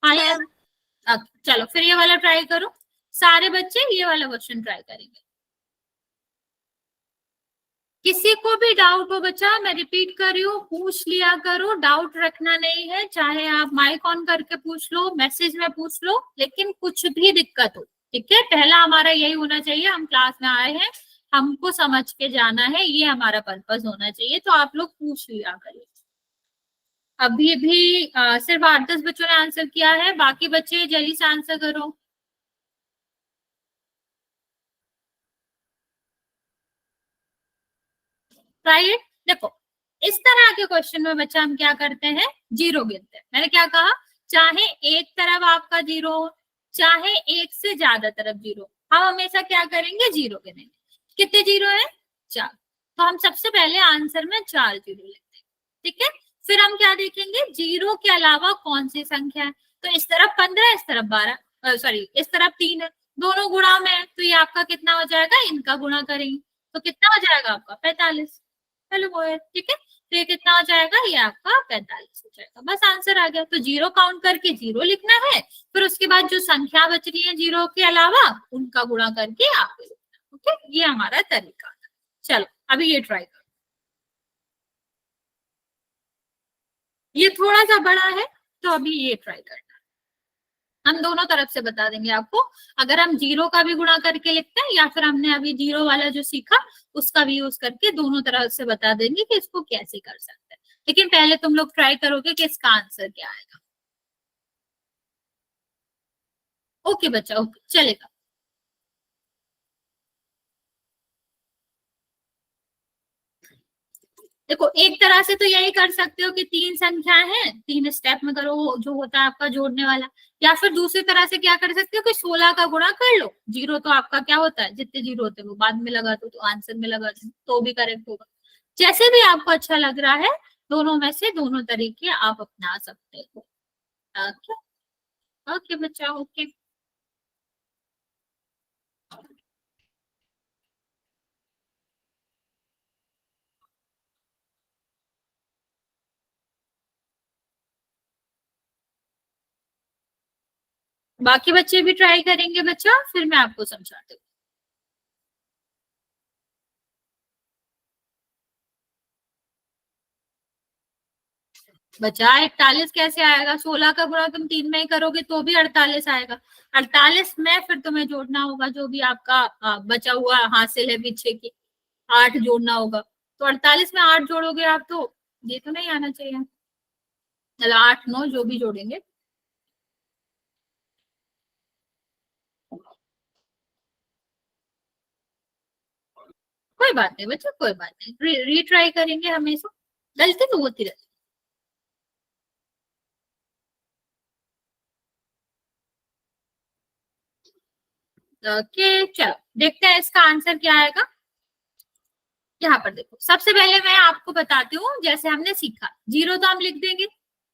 हाँ, चलो फिर ये वाला ट्राई करो। सारे बच्चे ये वाला क्वेश्चन ट्राई करेंगे। किसी को भी डाउट हो बच्चा, मैं रिपीट कर रही हूँ, पूछ लिया करो, डाउट रखना नहीं है। चाहे आप माइक ऑन करके पूछ लो, मैसेज में पूछ लो, लेकिन कुछ भी दिक्कत हो, ठीक है, पहला हमारा यही होना चाहिए, हम क्लास में आए हैं, हमको समझ के जाना है, ये हमारा पर्पस होना चाहिए। तो आप लोग पूछ लिया करिए। अभी भी सिर्फ 8-10 बच्चों ने आंसर किया है, बाकी बच्चे जल्दी से आंसर करो। राइट, देखो इस तरह के क्वेश्चन में बच्चा हम क्या करते हैं, जीरो गिनते हैं। मैंने क्या कहा, चाहे एक तरफ आपका जीरो हो, चाहे एक से ज्यादा तरफ जीरो, हम हमेशा क्या करेंगे, जीरो गिनेंगे। कितने जीरो है, 4। तो हम सबसे पहले आंसर में 4 जीरो लिखते हैं, ठीक है। फिर हम क्या देखेंगे, जीरो के अलावा कौन सी संख्या है। तो इस तरफ 15, इस तरफ 12, सॉरी इस तरफ 3 है, दोनों गुणा में है, तो ये आपका कितना हो जाएगा, इनका गुणा करेंगे तो कितना हो जाएगा आपका 45। चलो वो है, ठीक है। तो ये कितना हो जाएगा, ये आपका 45 हो जाएगा। बस आंसर आ गया। तो जीरो काउंट करके जीरो लिखना है, फिर उसके बाद जो संख्या बच रही है जीरो के अलावा उनका गुणा करके आपको लिखना है। ओके, ये हमारा तरीका है। चलो अभी ये ट्राई करो। ये थोड़ा सा बड़ा है, तो अभी ये ट्राई करना है। हम दोनों तरफ से बता देंगे आपको, अगर हम जीरो का भी गुणा करके लिखते हैं, या फिर हमने अभी जीरो वाला जो सीखा उसका भी यूज करके, दोनों तरफ से बता देंगे कि इसको कैसे कर सकते हैं। लेकिन पहले तुम लोग ट्राई करोगे कि इसका आंसर क्या आएगा। ओके बच्चा, ओके चलेगा। देखो एक तरह से तो यही कर सकते हो कि 3 संख्या है, 3 स्टेप में करो जो होता है आपका जोड़ने वाला, या फिर दूसरी तरह से क्या कर सकते हो कि 16 का गुणा कर लो। जीरो तो आपका क्या होता है, जितने जीरो होते हैं वो बाद में लगा दो, तो आंसर में लगा दो तो भी करेक्ट होगा। जैसे भी आपको अच्छा लग रहा है, दोनों में से दोनों तरीके आप अपना सकते हो। ओके ओके बच्चा, ओके। बाकी बच्चे भी ट्राई करेंगे बच्चा, फिर मैं आपको समझाती हूँ। बचा 41 कैसे आएगा, 16 का गुणा तुम 3 में ही करोगे तो भी 48 आएगा। 48 में फिर तुम्हें जोड़ना होगा जो भी आपका बचा हुआ हासिल है पीछे की, 8 जोड़ना होगा। तो 48 में 8 जोड़ोगे आप, तो ये तो नहीं आना चाहिए। चलो 8 9 जो भी जोड़ेंगे, कोई बात नहीं बच्चा, कोई बात नहीं, रीट्राई करेंगे हमेशा, गलती तो होती रहती। ओके चलो देखते हैं इसका आंसर क्या आएगा। यहाँ पर देखो, सबसे पहले मैं आपको बताती हूँ, जैसे हमने सीखा जीरो तो हम लिख देंगे,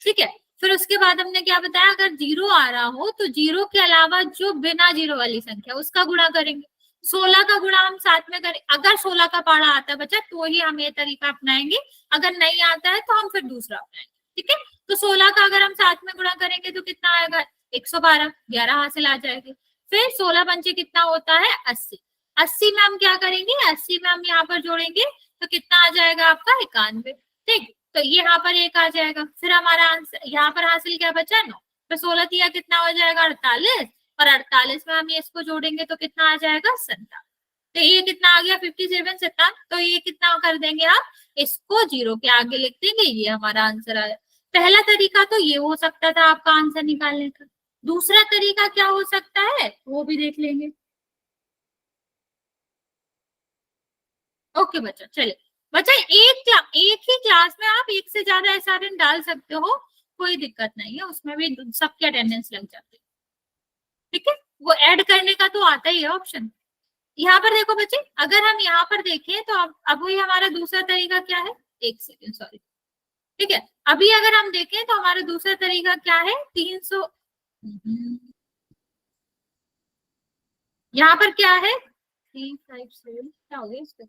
ठीक है। फिर उसके बाद हमने क्या बताया, अगर जीरो आ रहा हो तो जीरो के अलावा जो बिना जीरो वाली संख्या उसका गुणा करेंगे। 16 का गुणा हम साथ में करें, अगर 16 का पारा आता है बच्चा तो ही हम ये तरीका अपनाएंगे, अगर नहीं आता है तो हम फिर दूसरा अपनाएंगे, ठीक है। तो 16 का अगर हम साथ में गुणा करेंगे तो कितना आएगा, 112, 11 हासिल आ जाएगी। फिर 16 पंचे कितना होता है, 80। 80 में हम क्या करेंगे, 80 में हम यहाँ पर जोड़ेंगे तो कितना आ जाएगा आपका, 91, ठीक। तो यहाँ पर 1 आ जाएगा, फिर हमारा आंसर यहाँ पर हासिल क्या बचा, 9। तो 16 दिया कितना हो जाएगा, 48, और 48 में हम ये इसको जोड़ेंगे तो कितना आ जाएगा, 57। तो ये कितना आ गया, 57 57। तो ये कितना कर देंगे आप, इसको जीरो के आगे लिख देंगे, ये हमारा आंसर आया। पहला तरीका तो ये हो सकता था आपका आंसर निकालने का। दूसरा तरीका क्या हो सकता है वो भी देख लेंगे। ओके बच्चा, चलिए बच्चा एक ही क्लास में आप एक से ज्यादा एसआरएन डाल सकते हो, कोई दिक्कत नहीं है, उसमें भी सबके अटेंडेंस लग जाते हैं, ठीक है। वो ऐड करने का तो आता ही है ऑप्शन। यहाँ पर देखो बच्चे, अगर हम यहाँ पर देखें तो अब वही हमारा दूसरा तरीका क्या है, एक सेकेंड सॉरी, ठीक है। अभी अगर हम देखें तो हमारा दूसरा तरीका क्या है, 300, यहाँ पर क्या है 357, क्या हो गया इसका,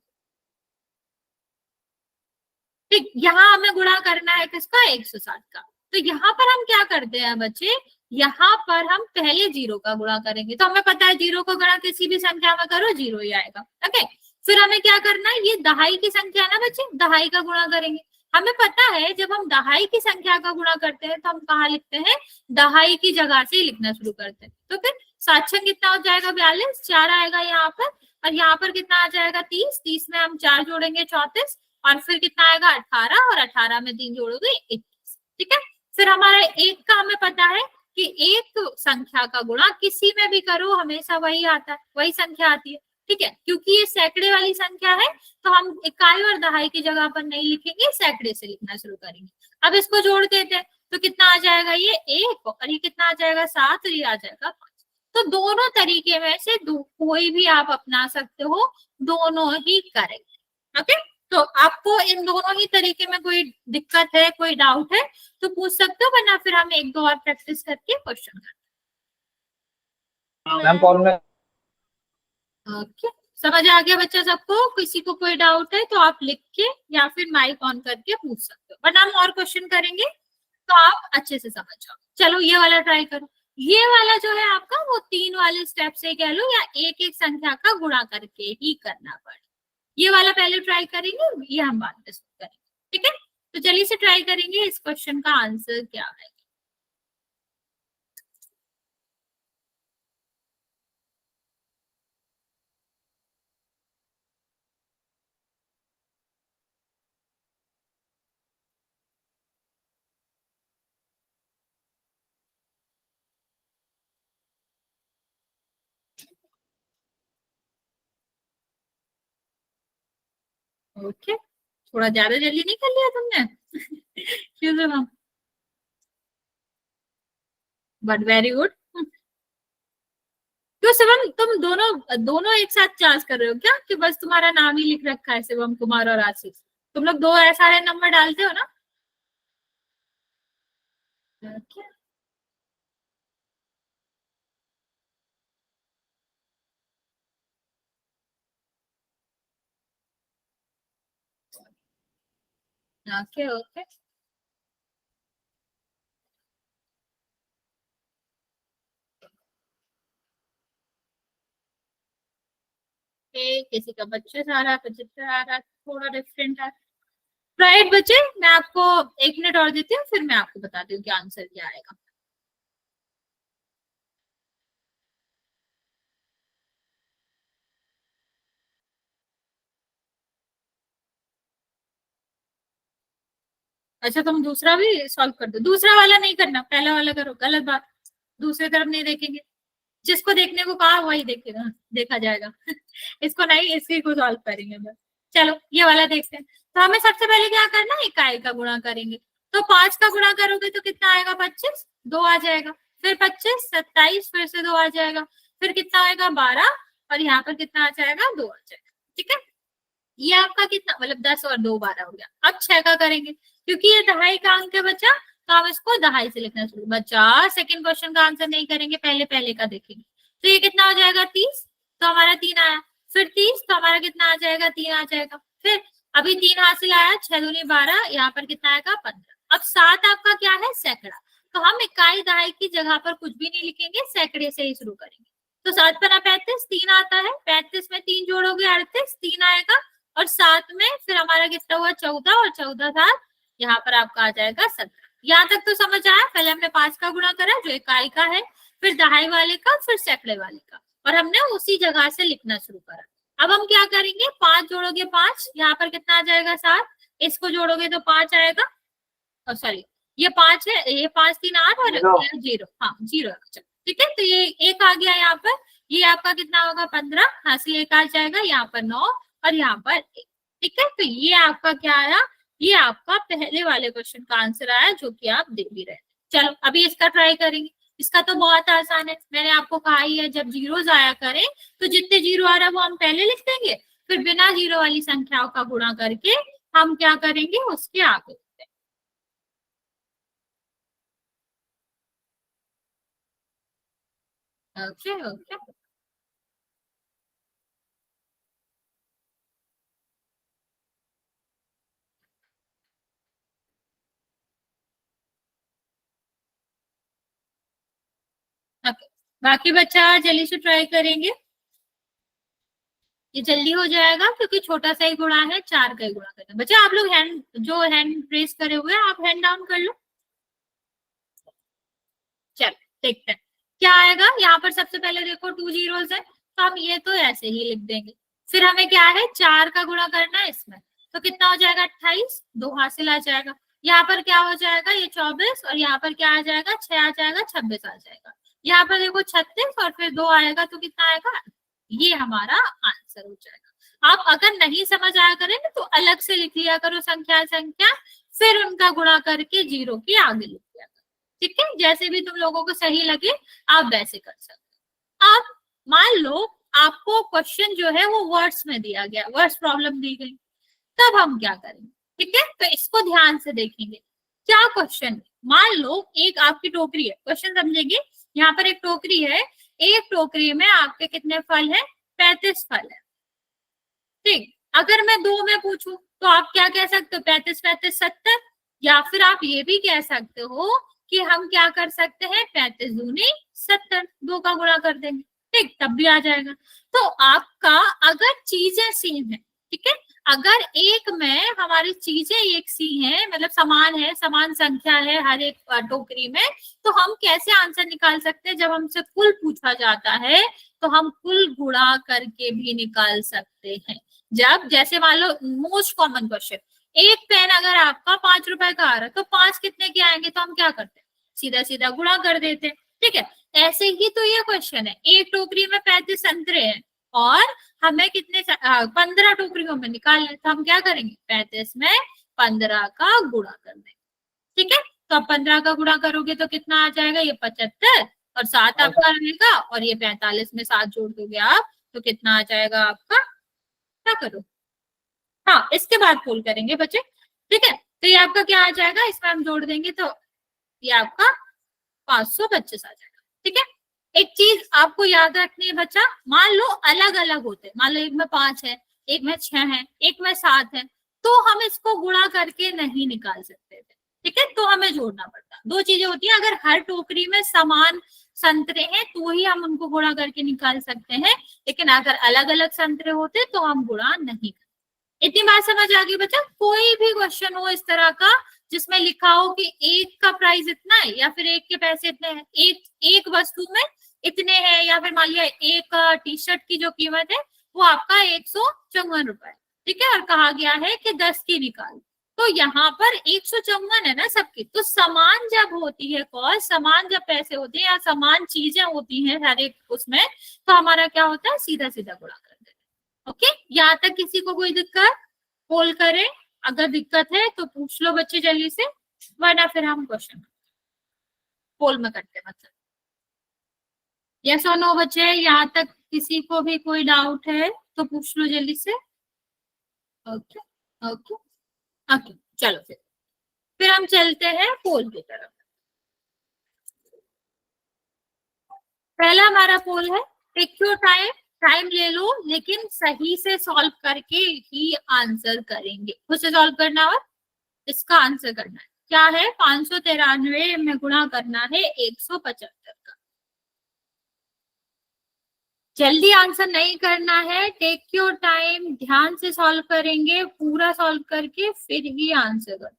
ठीक, यहाँ हमें गुणा करना है किसका, 160 का। तो यहाँ पर हम क्या करते हैं बच्चे, यहाँ पर हम पहले जीरो का गुणा करेंगे, तो हमें पता है जीरो को गुणा किसी भी संख्या में करो जीरो ही आएगा, ओके। फिर हमें क्या करना है, ये दहाई की संख्या ना बच्चे, दहाई का गुणा करेंगे। हमें पता है जब हम दहाई की संख्या का गुणा करते हैं तो हम कहाँ लिखते हैं, दहाई की जगह से ही लिखना शुरू करते हैं। तो फिर 7 कितना हो जाएगा 42, 4 आएगा यहाँ पर, और यहाँ पर कितना आ जाएगा 30, 30 में हम 4 जोड़ेंगे 34, और फिर कितना आएगा 18, और 18 में 3 जोड़ोगे 21, ठीक है। फिर हमारा एक का हमें पता है कि एक संख्या का गुणा किसी में भी करो हमेशा वही आता है, वही संख्या आती है, ठीक है। क्योंकि ये सैकड़े वाली संख्या है तो हम इकाई और दहाई की जगह पर नहीं लिखेंगे, सैकड़े से लिखना शुरू करेंगे। अब इसको जोड़ देते हैं तो कितना आ जाएगा, ये 1, और ये कितना आ जाएगा 7, और ये आ जाएगा 5। तो दोनों तरीके में से कोई भी आप अपना सकते हो, दोनों ही करेंगे, ओके। तो आपको इन दोनों ही तरीके में कोई दिक्कत है, कोई डाउट है तो पूछ सकते हो, वरना फिर हम एक दो और प्रैक्टिस करके क्वेश्चन करते मैम। ओके, समझ आ गया बच्चा सबको? किसी को कोई डाउट है तो आप लिख के या फिर माइक ऑन करके पूछ सकते हो, वरना हम और क्वेश्चन करेंगे तो आप अच्छे से समझ जाओ। चलो ये वाला ट्राई करो। ये वाला जो है आपका वो 3 वाले स्टेप से कह लो, या एक एक संख्या का गुणा करके ही करना पड़े। ये वाला पहले ट्राई करेंगे, ये हम बाद में करेंगे, ठीक है। तो चलिए इसे ट्राई करेंगे, इस क्वेश्चन का आंसर क्या है। ओके, थोड़ा ज्यादा जल्दी नहीं कर लिया तुमने क्यों मैम, बट वेरी गुड। क्यों शिवम, तुम दोनों दोनों एक साथ क्लास कर रहे हो क्या, कि बस तुम्हारा नाम ही लिख रखा है शिवम कुमार और आशीष? तुम लोग दो सारे नंबर डालते हो ना? Okay, okay, okay. किसी का 25 आ रहा, 75 आ रहा, थोड़ा डिफरेंट है। राइट बच्चे, मैं आपको 1 मिनट और देती हूँ, फिर मैं आपको बताती हूँ कि आंसर क्या आएगा। अच्छा, तुम दूसरा भी सॉल्व कर दो। दूसरा वाला नहीं करना, पहला वाला करो, गलत बात। दूसरी तरफ नहीं देखेंगे, जिसको देखने को कहा वही देखेगा, देखा जाएगा इसको नहीं, इसी को सॉल्व करेंगे बस। चलो ये वाला देखते हैं। तो हमें सबसे पहले क्या करना है, इकाई का गुणा करेंगे। तो 5 का गुणा करोगे तो कितना आएगा, 25, 2 आ जाएगा। फिर 25, 27, फिर से 2 आ जाएगा। फिर कितना आएगा 12, और यहाँ पर कितना आ जाएगा 2 आ जाएगा, ठीक है। ये आपका कितना, मतलब 10 और 2 12 हो गया। अब 6 का करेंगे, क्योंकि ये दहाई का अंक है बच्चा, तो हम इसको दहाई से लिखना शुरू। बच्चा सेकंड क्वेश्चन का आंसर नहीं करेंगे, पहले पहले का देखेंगे। तो ये कितना हो जाएगा 30, तो हमारा 3 आया। फिर 30, तो हमारा कितना आ जाएगा 3 आ जाएगा। फिर अभी 3 हासिल आया, 6 दूनी 12, यहाँ पर कितना आएगा 15। अब 7 आपका क्या है, सैकड़ा। तो हम इकाई दहाई की जगह पर कुछ भी नहीं लिखेंगे, सैकड़े से ही शुरू करेंगे। तो 7 पना 35, 3 आता है। 35 में 3 जोड़ोगे 38, 3 आएगा। और 7 में फिर हमारा कितना हुआ 14, और 14 7, यहाँ पर आपका आ जाएगा 17। यहाँ तक तो समझ आया। पहले हमने 5 का गुणा करा जो इकाई का है, फिर दहाई वाले का, फिर सैकड़े वाले का, और हमने उसी जगह से लिखना शुरू करा। अब हम क्या करेंगे, 5 जोड़ोगे 5, यहाँ पर कितना आ जाएगा 7, इसको जोड़ोगे तो 5 आएगा। सॉरी, ये 5 है, ये 5 3 8, और 0, हाँ 0, ठीक है। तो ये 1 आ गया यहाँ पर। ये आपका कितना होगा 15, हासिल 1 आ जाएगा, यहाँ पर 9, और यहाँ पर 1, ठीक है। तो ये आपका क्या आया, ये आपका पहले वाले क्वेश्चन का आंसर आया, जो कि आप देख भी रहे हैं। चलो अभी इसका ट्राई करेंगे। इसका तो बहुत आसान है, मैंने आपको कहा ही है, जब जीरोस आया करें तो जितने जीरो आ रहा है वो हम पहले लिख देंगे, फिर बिना जीरो वाली संख्याओं का गुणा करके हम क्या करेंगे, उसके आगे लिख देंगे। Okay okay. ओके, बाकी बच्चा जल्दी से ट्राई करेंगे, ये जल्दी हो जाएगा क्योंकि छोटा सा ही गुणा है, चार का ही गुणा करना है। बच्चा आप लोग हैंड, जो हैंड रेस करे हुए हैं आप हैंड डाउन कर लो। चलो देखते हैं क्या आएगा। यहाँ पर सबसे पहले देखो टू जीरोस है, तो हम ये तो ऐसे ही लिख देंगे। फिर हमें क्या है, चार का गुणा करना है इसमें, तो कितना हो जाएगा, 28, दो हासिल आ जाएगा। यहाँ पर क्या हो जाएगा, ये 24, और यहाँ पर क्या आ जाएगा, 6 आ जाएगा, 26 आ जाएगा। यहाँ पर देखो 36 और फिर 2 आएगा तो कितना आएगा, ये हमारा आंसर हो जाएगा। आप अगर नहीं समझ आया करें तो अलग से लिख लिया करो संख्या संख्या, फिर उनका गुणा करके जीरो के आगे लिख लिया करो। ठीक है, जैसे भी तुम लोगों को सही लगे आप वैसे कर सकते हो। अब मान लो आपको क्वेश्चन जो है वो वर्ड्स में दिया गया, वर्ड्स प्रॉब्लम दी गई, तब हम क्या करेंगे। ठीक है, तो इसको ध्यान से देखेंगे क्या क्वेश्चन। मान लो एक आपकी टोकरी है, क्वेश्चन समझेंगे। यहाँ पर एक टोकरी है, एक टोकरी में आपके कितने फल है, 35 फल है। ठीक, अगर मैं दो में पूछूं तो आप क्या कह सकते हो, 35 35 70, या फिर आप ये भी कह सकते हो कि हम क्या कर सकते हैं, 35 दूनी 70, दो का गुणा कर देंगे। ठीक, तब भी आ जाएगा। तो आपका अगर चीजें सेम है, ठीक है, अगर एक में हमारी चीजें एक सी हैं, मतलब समान है, समान संख्या है हर एक टोकरी में, तो हम कैसे आंसर निकाल सकते हैं, जब हमसे कुल पूछा जाता है तो हम कुल गुणा करके भी निकाल सकते हैं। जब जैसे मान लो मोस्ट कॉमन क्वेश्चन, एक पेन अगर आपका 5 रुपए का आ रहा है तो 5 कितने के आएंगे, तो हम क्या करते हैं, सीधा सीधा गुणा कर देते हैं। ठीक है, ऐसे ही तो ये क्वेश्चन है, एक टोकरी में 35 संतरे हैं और हमें कितने 15 टोकरियों में निकालना, तो हम क्या करेंगे, 35 में 15 का गुणा कर देंगे। ठीक है, तो अब 15 का गुणा करोगे तो कितना आ जाएगा, ये 75, और 7 आपका रहेगा, और ये 45 में 7 जोड़ दोगे आप तो कितना आ जाएगा आपका, क्या करो, हाँ इसके बाद फोल्ड करेंगे बच्चे। ठीक है, तो ये आपका क्या आ जाएगा, इसमें हम जोड़ देंगे तो ये आपका 525 आ जाएगा। ठीक है, एक चीज आपको याद रखनी है बच्चा, मान लो अलग अलग होते, मान लो एक में 5 है, एक में 6 है, एक में 7 है, तो हम इसको गुणा करके नहीं निकाल सकते थे। ठीक है, तो हमें जोड़ना पड़ता। दो चीजें होती हैं, अगर हर टोकरी में समान संतरे हैं तो ही हम उनको गुणा करके निकाल सकते हैं, लेकिन अगर अलग अलग संतरे होते तो हम गुणा नहीं करते। इतनी बात समझ आ गई बच्चा। कोई भी क्वेश्चन हो इस तरह का जिसमें लिखा हो कि एक का प्राइस इतना है या फिर एक के पैसे इतने हैं, एक एक वस्तु में इतने हैं, या फिर मान लिया एक टी शर्ट की जो कीमत है वो आपका 154 रुपए, ठीक है, और कहा गया है कि 10 की निकाल, तो यहाँ पर 154 है ना सबकी, तो समान जब होती है कॉस्ट, समान जब पैसे होते हैं या समान चीजें होती हैं हर एक उसमें, तो हमारा क्या होता है, सीधा सीधा गुणा कर देते हैं। ओके, यहाँ तक किसी को कोई दिक्कत, पोल करें, अगर दिक्कत है तो पूछ लो बच्चे जल्दी से, वरना फिर हम क्वेश्चन पोल में करते हैं, मतलब यस और नो बच्चे। यहाँ तक किसी को भी कोई डाउट है तो पूछ लो जल्दी से। ओके ओके ओके, चलो फिर हम चलते हैं पोल की तरफ। पहला हमारा पोल है, टेक योर टाइम, टाइम ले लो लेकिन सही से सॉल्व करके ही आंसर करेंगे, खुद से सॉल्व करना और इसका आंसर करना है। क्या है, 593 में गुणा करना है 175 का। जल्दी आंसर नहीं करना है, टेक योर टाइम, ध्यान से सॉल्व करेंगे, पूरा सॉल्व करके फिर ही आंसर करना।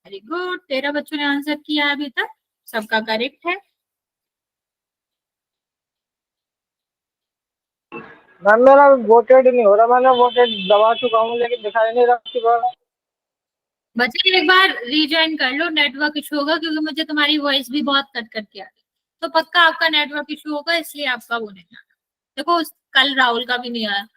वेरी गुड, 13 बच्चों ने आंसर किया अभी तक, सबका करेक्ट है। मैम मेरा वोटेड नहीं हो रहा, मैंने वोटेड दबा चुका हूँ लेकिन दिखाई नहीं रहा आपकी बार। बच्चे एक बार रीज्वाइन कर लो, नेटवर्क इशू होगा क्योंकि मुझे तुम्हारी वॉइस भी बहुत कट कट के आ रही है। तो पक्का आपका नेटवर्क इशू होगा, इसलिए आपका वो नहीं आ रहा। देखो कल राहुल का भी नहीं आया,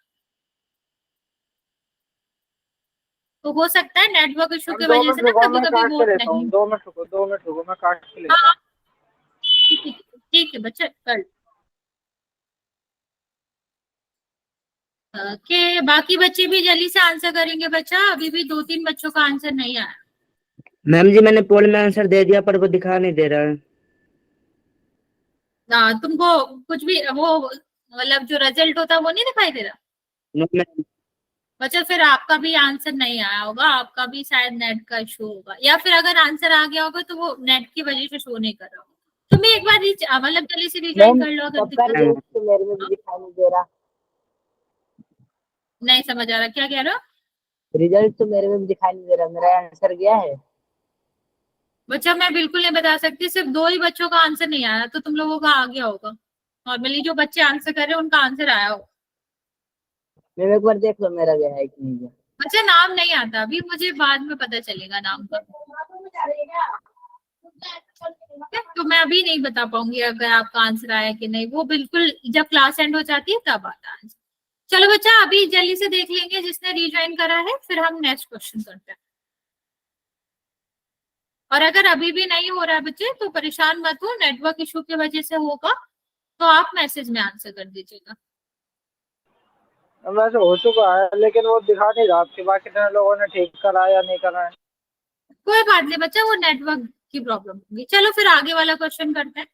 तो हो सकता है नेटवर्क इशू हम की दो वजह मिनट से ना रुको, कभी मैं कभी काट के वोट लेता हूँ, नहीं। 2 मिनट रुको, 2 मिनट रुको, मैं काट के लेता हाँ हूँ। ठीक है बच्चे कर। ओके, बाकी बच्चे भी जल्दी से आंसर करेंगे बच्चा, अभी भी 2-3 बच्चों का आंसर नहीं आया। मैम जी मैंने पोल में आंसर दे दिया पर वो दिखा नहीं दे रहा है। तुमको कुछ भी वो मतलब जो रिजल्ट होता है वो नहीं दिखाई दे रहा? No ma'am. बच्चा फिर आपका भी आंसर नहीं आया होगा, आपका भी शायद नेट का इशू होगा, या फिर अगर आंसर आ गया होगा तो वो नेट की वजह से शो नहीं कर रहा होगा। तुम भी एक बार मतलब जल्दी से रिज्वाइन मैम कर लो अगर सबका दिक्कत रिजल्ट तो मेरे में भी दिखाई नहीं दे रहा। नहीं समझ आ रहा, क्या कह रहे हो? रिजल्ट तो मेरे में भी दिखाई नहीं दे रहा, मेरा आंसर गया है। बच्चा मैं बिल्कुल नहीं बता सकती, सिर्फ 2 ही बच्चों का आंसर नहीं आया, तो तुम लोगों का आ गया होगा। नॉर्मली जो बच्चे आंसर कर रहे हैं उनका आंसर आया हो। मैम एक बार देख लो मेरा गया है कि नहीं गया। बच्चा नाम नहीं आता अभी, मुझे बाद में पता चलेगा नाम का। तो मैं अभी नहीं बता पाऊंगी अगर आपका आंसर आया कि नहीं, वो बिल्कुल जब क्लास एंड हो जाती है तब आता है आंसर। चलो बच्चा अभी जल्दी से देख लेंगे जिसने रिज्वाइन करा है, फिर हम नेक्स्ट क्वेश्चन करते हैं। और अगर अभी भी नहीं हो रहा है बच्चे तो परेशान मत हो, नेटवर्क इशू की वजह से होगा, तो आप मैसेज में आंसर कर दीजिएगा। वैसे हो चुका है लेकिन वो दिखा नहीं रहा आपके, बाकी कितने लोगों ने ठीक करा या नहीं करा है। कोई बात नहीं बच्चा, वो नेटवर्क की प्रॉब्लम होगी। चलो फिर आगे वाला क्वेश्चन करते हैं।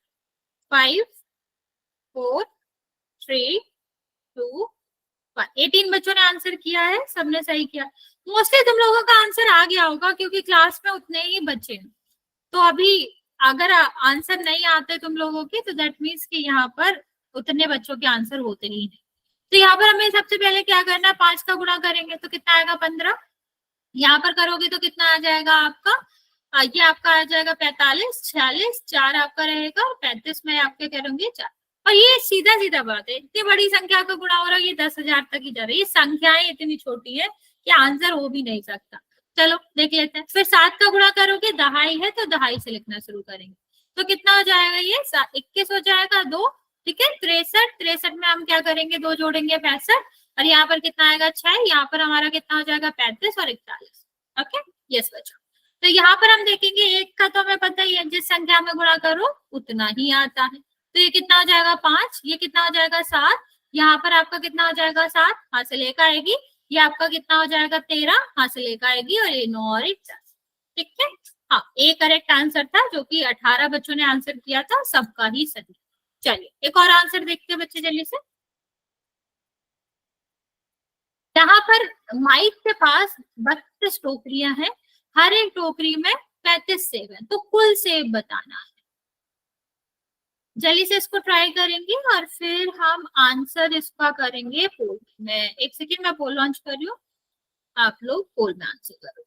5 4 3 2 18 बच्चों ने आंसर किया है, सबने सही किया। मोस्टली तुम लोगों का आंसर आ गया होगा क्योंकि क्लास में उतने ही बच्चे हैं। तो अभी अगर आंसर नहीं आते तुम लोगों के, तो दैट मीन्स कि यहाँ पर उतने बच्चों के आंसर होते ही नहीं। तो यहाँ पर हमें सबसे पहले क्या करना है, 5 का गुणा करेंगे तो कितना आएगा 15। यहाँ पर करोगे तो कितना आ जाएगा आपका, ये आपका आ जाएगा 45, 46, 4 आपका रहेगा और 35 में आपके करूंगी 4। और ये सीधा सीधा बात है, इतनी बड़ी संख्या का गुणा हो रहा है, ये 10,000 तक ही जा रहा है। ये संख्याएं इतनी छोटी है कि आंसर हो भी नहीं सकता। चलो देख लेते हैं। फिर 7 का गुणा करोगे, दहाई है तो दहाई से लिखना शुरू करेंगे। तो कितना हो जाएगा, ये 21 हो जाएगा 2। ठीक है, 63, 63 में हम क्या करेंगे, 2 जोड़ेंगे 65। और यहाँ पर कितना आएगा 6, यहाँ पर हमारा कितना हो जाएगा 35 और 41। ओके यस बच्चों। तो यहाँ पर हम देखेंगे एक का तो हमें पता ही है, जिस संख्या में गुणा करो उतना ही आता है। तो ये कितना हो जाएगा 5, ये कितना हो जाएगा 7, यहाँ पर आपका कितना हो जाएगा 7, हासिल 1 आएगी। ये आपका कितना हो जाएगा 13, हासिल 1 आएगी। और ये 9 और 1 10। ठीक है, हाँ ए करेक्ट आंसर था, जो कि 18 बच्चों ने आंसर किया था, सबका ही सही। चलिए एक और आंसर देखते हैं बच्चे जल्दी से। यहाँ पर माइक के पास 32 टोकरियां हैं, हर एक टोकरी में 35 सेब है, तो कुल सेब बताना है। जल्दी से इसको ट्राई करेंगे और फिर हम आंसर इसका करेंगे पोल में। एक सेकेंड, मैं पोल लॉन्च कर रही हूँ, आप लोग पोल में आंसर करो।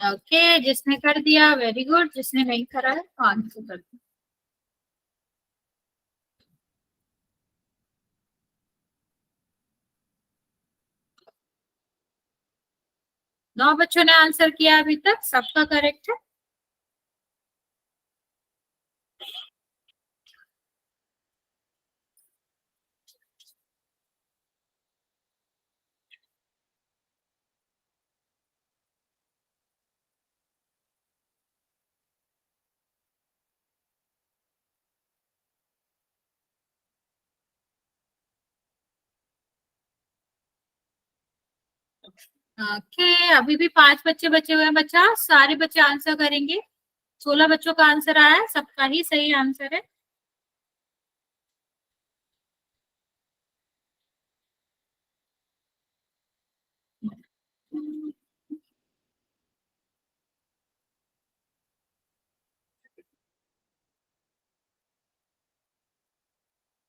ओके जिसने कर दिया वेरी गुड, जिसने नहीं करा है तो आंसर कर दिया। नौ बच्चों ने आंसर किया अभी तक, सबका करेक्ट है। ओके अभी भी 5 बच्चे बचे हुए हैं बच्चा, सारे बच्चे आंसर करेंगे। 16 बच्चों का आंसर आया है, सबका ही सही आंसर है।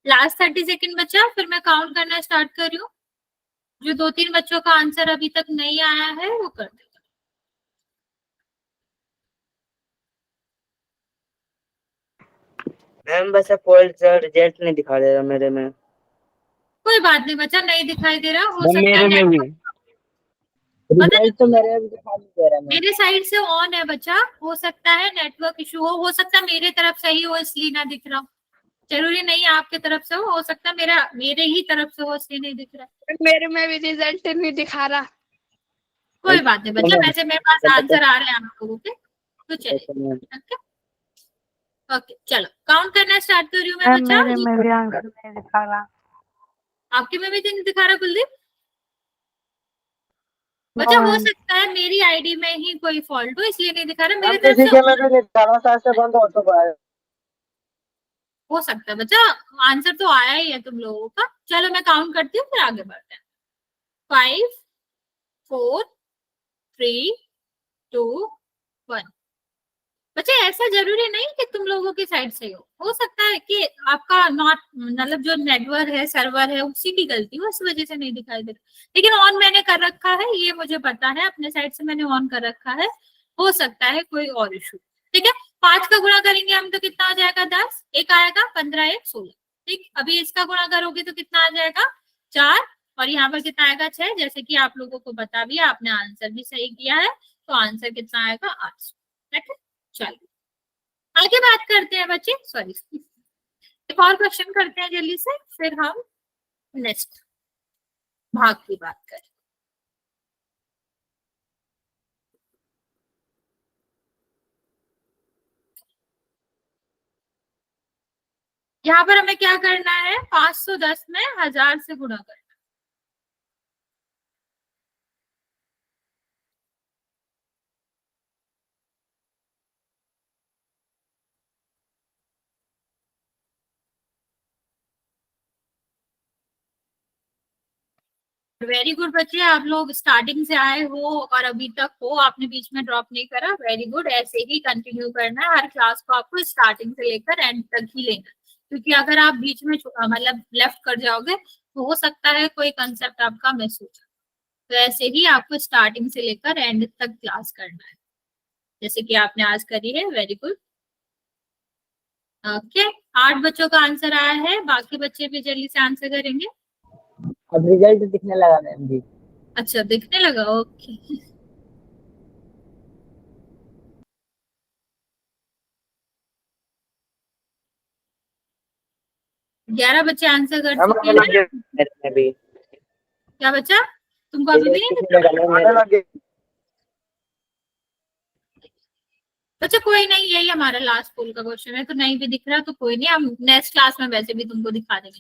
लास्ट 30 सेकंड बचा, फिर मैं काउंट करना स्टार्ट कर रही हूँ। जो 2-3 बच्चों का आंसर अभी तक नहीं आया है वो कर देगा। मैम बस पोल रिजल्ट नहीं दिखा दे रहा मेरे में। कोई बात नहीं बच्चा, नहीं दिखाई दे रहा, हो मैम सकता है मेरे में भी पता नहीं, रिजल्ट तो मेरे भी दिखा नहीं दे रहा मैम। मेरे साइड से ऑन है बच्चा, हो सकता है नेटवर्क इशू हो सकता है मेरे तरफ सही हो इसलिए ना दिख रहा हो। जरूरी नहीं है आपके तरफ से हो सकता है मेरे ही तरफ से हो इसलिए नहीं दिख रहा। मेरे में भी रिजल्ट नहीं दिखा रहा। कोई बात नहीं बच्चा, वैसे मेरे पास आंसर आ रहे हैं आप लोगों के, तो चलिए। ओके ओके, चलो काउंट करना स्टार्ट कर रही हूँ मैं बच्चा। मेरे में भी आंसर नहीं दिखा रहा। आपके में भी नहीं दिखा रहा कुलदीप? बच्चा हो सकता है मेरी आईडी में ही कोई फॉल्ट हो इसलिए नहीं दिखा रहा, मेरी तरफ किसी के में से भी नहीं दिखा रहा, शायद से बंद हो चुका है। हो सकता है बच्चा। आंसर तो आया ही है तुम लोगों का। चलो मैं काउंट करती हूँ फिर आगे बढ़ते हैं। 5 4 3 2 1। बच्चे ऐसा जरूरी नहीं कि तुम लोगों की साइड से हो सकता है कि आपका नॉट मतलब जो नेटवर्क है सर्वर है उसी की गलती हो, इस वजह से नहीं दिखाई दे रहा। लेकिन ऑन मैंने कर रखा है, ये मुझे पता है, अपने साइड से मैंने ऑन कर रखा है। हो सकता है कोई और इशू। ठीक है, 5 का गुणा करेंगे हम तो कितना आ जाएगा 10, एक आएगा 15 1 16। ठीक, अभी इसका गुणा करोगे तो कितना आ जाएगा 4, और यहाँ पर कितना आएगा 6। जैसे कि आप लोगों को बता भी, आपने आंसर भी सही किया है, तो आंसर कितना आएगा 8। ठीक है, चलिए आगे बात करते हैं बच्चे। सॉरी, एक और क्वेश्चन करते हैं जल्दी से, फिर हम नेक्स्ट भाग की बात करें। यहाँ पर हमें क्या करना है, 510 में 1000 से गुणा करना। वेरी गुड बच्चे, आप लोग स्टार्टिंग से आए हो और अभी तक हो, आपने बीच में ड्रॉप नहीं करा। वेरी गुड, ऐसे ही कंटिन्यू करना है। हर क्लास को आपको स्टार्टिंग से लेकर एंड तक ही लेना, क्योंकि अगर आप बीच में मतलब लेफ्ट कर जाओगे तो हो सकता है कोई कंसेप्ट आपका मिस हो जाए। तो ऐसे ही आपको स्टार्टिंग से लेकर एंड तक क्लास करना है, जैसे कि आपने आज करी है। Very good. ओके, 8 बच्चों का आंसर आया है, बाकी बच्चे भी जल्दी से आंसर करेंगे। अब रिजल्ट दिखने लगा मैम जी। अच्छा, दिखने लगा, ओके। ग्यारह बच्चे आंसर कर चुके हैं। मेरे में भी क्या बच्चा, तुमको अभी भी नहीं दिख रहा? बच्चा कोई नहीं, यही हमारा लास्ट पोल का क्वेश्चन है, तो नहीं भी दिख रहा तो कोई नहीं, हम नेक्स्ट क्लास में वैसे भी तुमको दिखा देंगे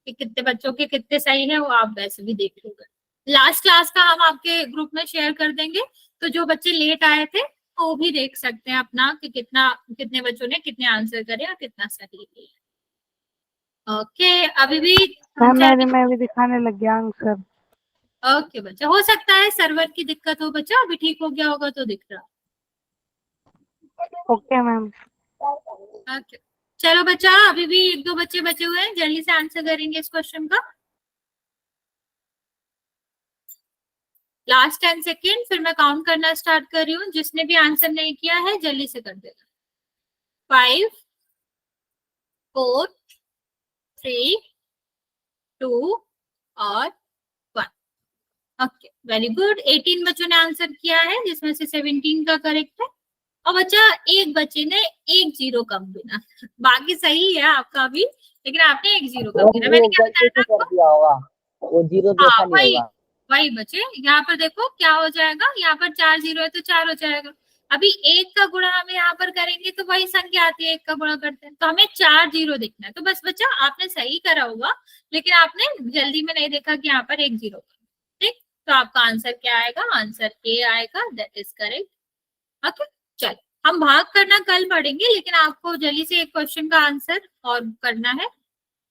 कि कितने बच्चों के कितने सही है, वो आप वैसे भी देख लोगे। लास्ट क्लास का हम आपके ग्रुप में शेयर कर देंगे, तो जो बच्चे लेट आए थे वो भी देख सकते हैं अपना कि कितने बच्चों ने कितने आंसर करे और कितना सही किया। ओके, अभी भी मेरे में भी दिखाने लग गया आंसर। ओके बच्चा, हो सकता है सर्वर की दिक्कत हो बच्चा, अभी ठीक हो गया होगा तो दिख रहा। Okay ma'am. ओके, चलो बच्चा, अभी भी 1-2 बच्चे बचे हुए हैं, जल्दी से आंसर करेंगे इस क्वेश्चन का। लास्ट 10 सेकेंड, फिर मैं काउंट करना स्टार्ट कर रही हूँ। जिसने भी आंसर नहीं किया है जल्दी से कर देगा। 5 4 3 2 और 1। Okay, very good. 18 बच्चों ने आंसर किया है, जिसमें से 17 का करेक्ट है। और बच्चा एक बच्चे ने 1 0 कम गिना, बाकी सही है आपका भी, लेकिन आपने 1 0 कम गिना। मैंने क्या बताया था आपको? दिया होगा, वो जीरो देखा हाँ, नहीं होगा। वही बच्चे, यहाँ पर देखो क्या हो जाएगा, यहाँ पर 4 0 है तो 4 हो जाएगा। अभी 1 का गुणा हम यहाँ पर करेंगे तो वही संख्या आती है, 1 का गुणा करते हैं, तो हमें 4 0 देखना है। तो बस बच्चा आपने सही करा होगा, लेकिन आपने जल्दी में नहीं देखा कि यहाँ पर 1 0। ठीक, तो आपका आंसर क्या आएगा? आंसर ए आएगा, दैट इज करेक्ट। ओके, चल हम भाग करना कल पढ़ेंगे, लेकिन आपको जल्दी से एक क्वेश्चन का आंसर और करना है।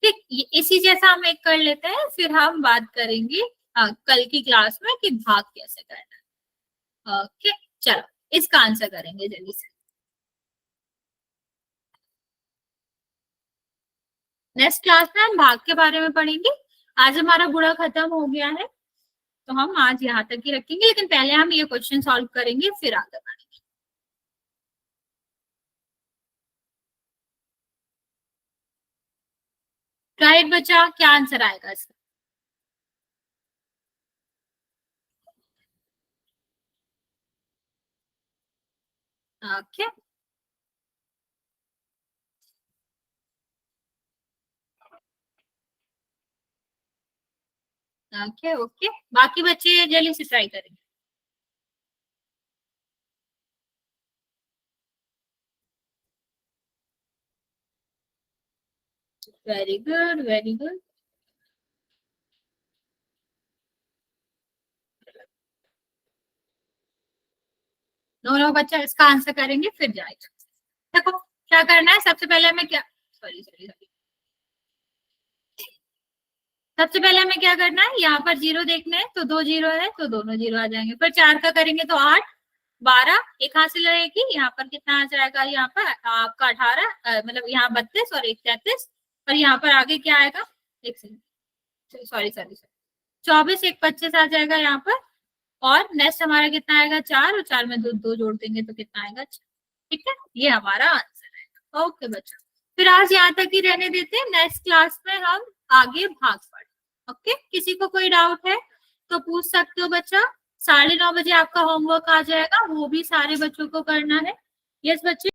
ठीक, इसी जैसा हम एक कर लेते हैं, फिर हम बात करेंगे कल की क्लास में कि भाग कैसे करना है। ओके, चलो इसका आंसर करेंगे जल्दी से। नेक्स्ट क्लास में हम भाग के बारे में पढ़ेंगे। आज हमारा गुणा खत्म हो गया है, तो हम आज यहाँ तक ही रखेंगे, लेकिन पहले हम ये क्वेश्चन सॉल्व करेंगे फिर आगे बढ़ेंगे। राइट बच्चा, क्या आंसर आएगा इसका? ओके, ओके ओके, बाकी बच्चे जल्दी से ट्राई करेंगे। Very good, very good. दोनों बच्चा इसका आंसर करेंगे फिर जाएगा। देखो क्या करना है, सबसे पहले हमें क्या, सॉरी सॉरी सॉरी, सबसे पहले हमें क्या करना है, यहाँ पर जीरो देखना है, तो 2 जीरो है तो दोनों जीरो आ जाएंगे। फिर 4 का करेंगे तो 8, 12 एक हासिल रहेगी। यहाँ पर कितना आ जाएगा, यहाँ पर आपका 18, मतलब यहाँ 32 और 1 33, और यहाँ पर आगे क्या आएगा, एक सेकंड, सॉरी सॉरी सॉरी, 24 1 25 आ जाएगा यहाँ पर। और नेक्स्ट हमारा कितना आएगा, 4, और 4 में दो जोड़ देंगे तो कितना आएगा, 6। ठीक है, ये हमारा आंसर है। ओके बच्चों, फिर आज यहाँ तक ही रहने देते हैं, नेक्स्ट क्लास में हम आगे भाग पढ़े। ओके, किसी को कोई डाउट है तो पूछ सकते हो बच्चा। 9:30 बजे आपका होमवर्क आ जाएगा, वो भी सारे बच्चों को करना है। यस बच्चे।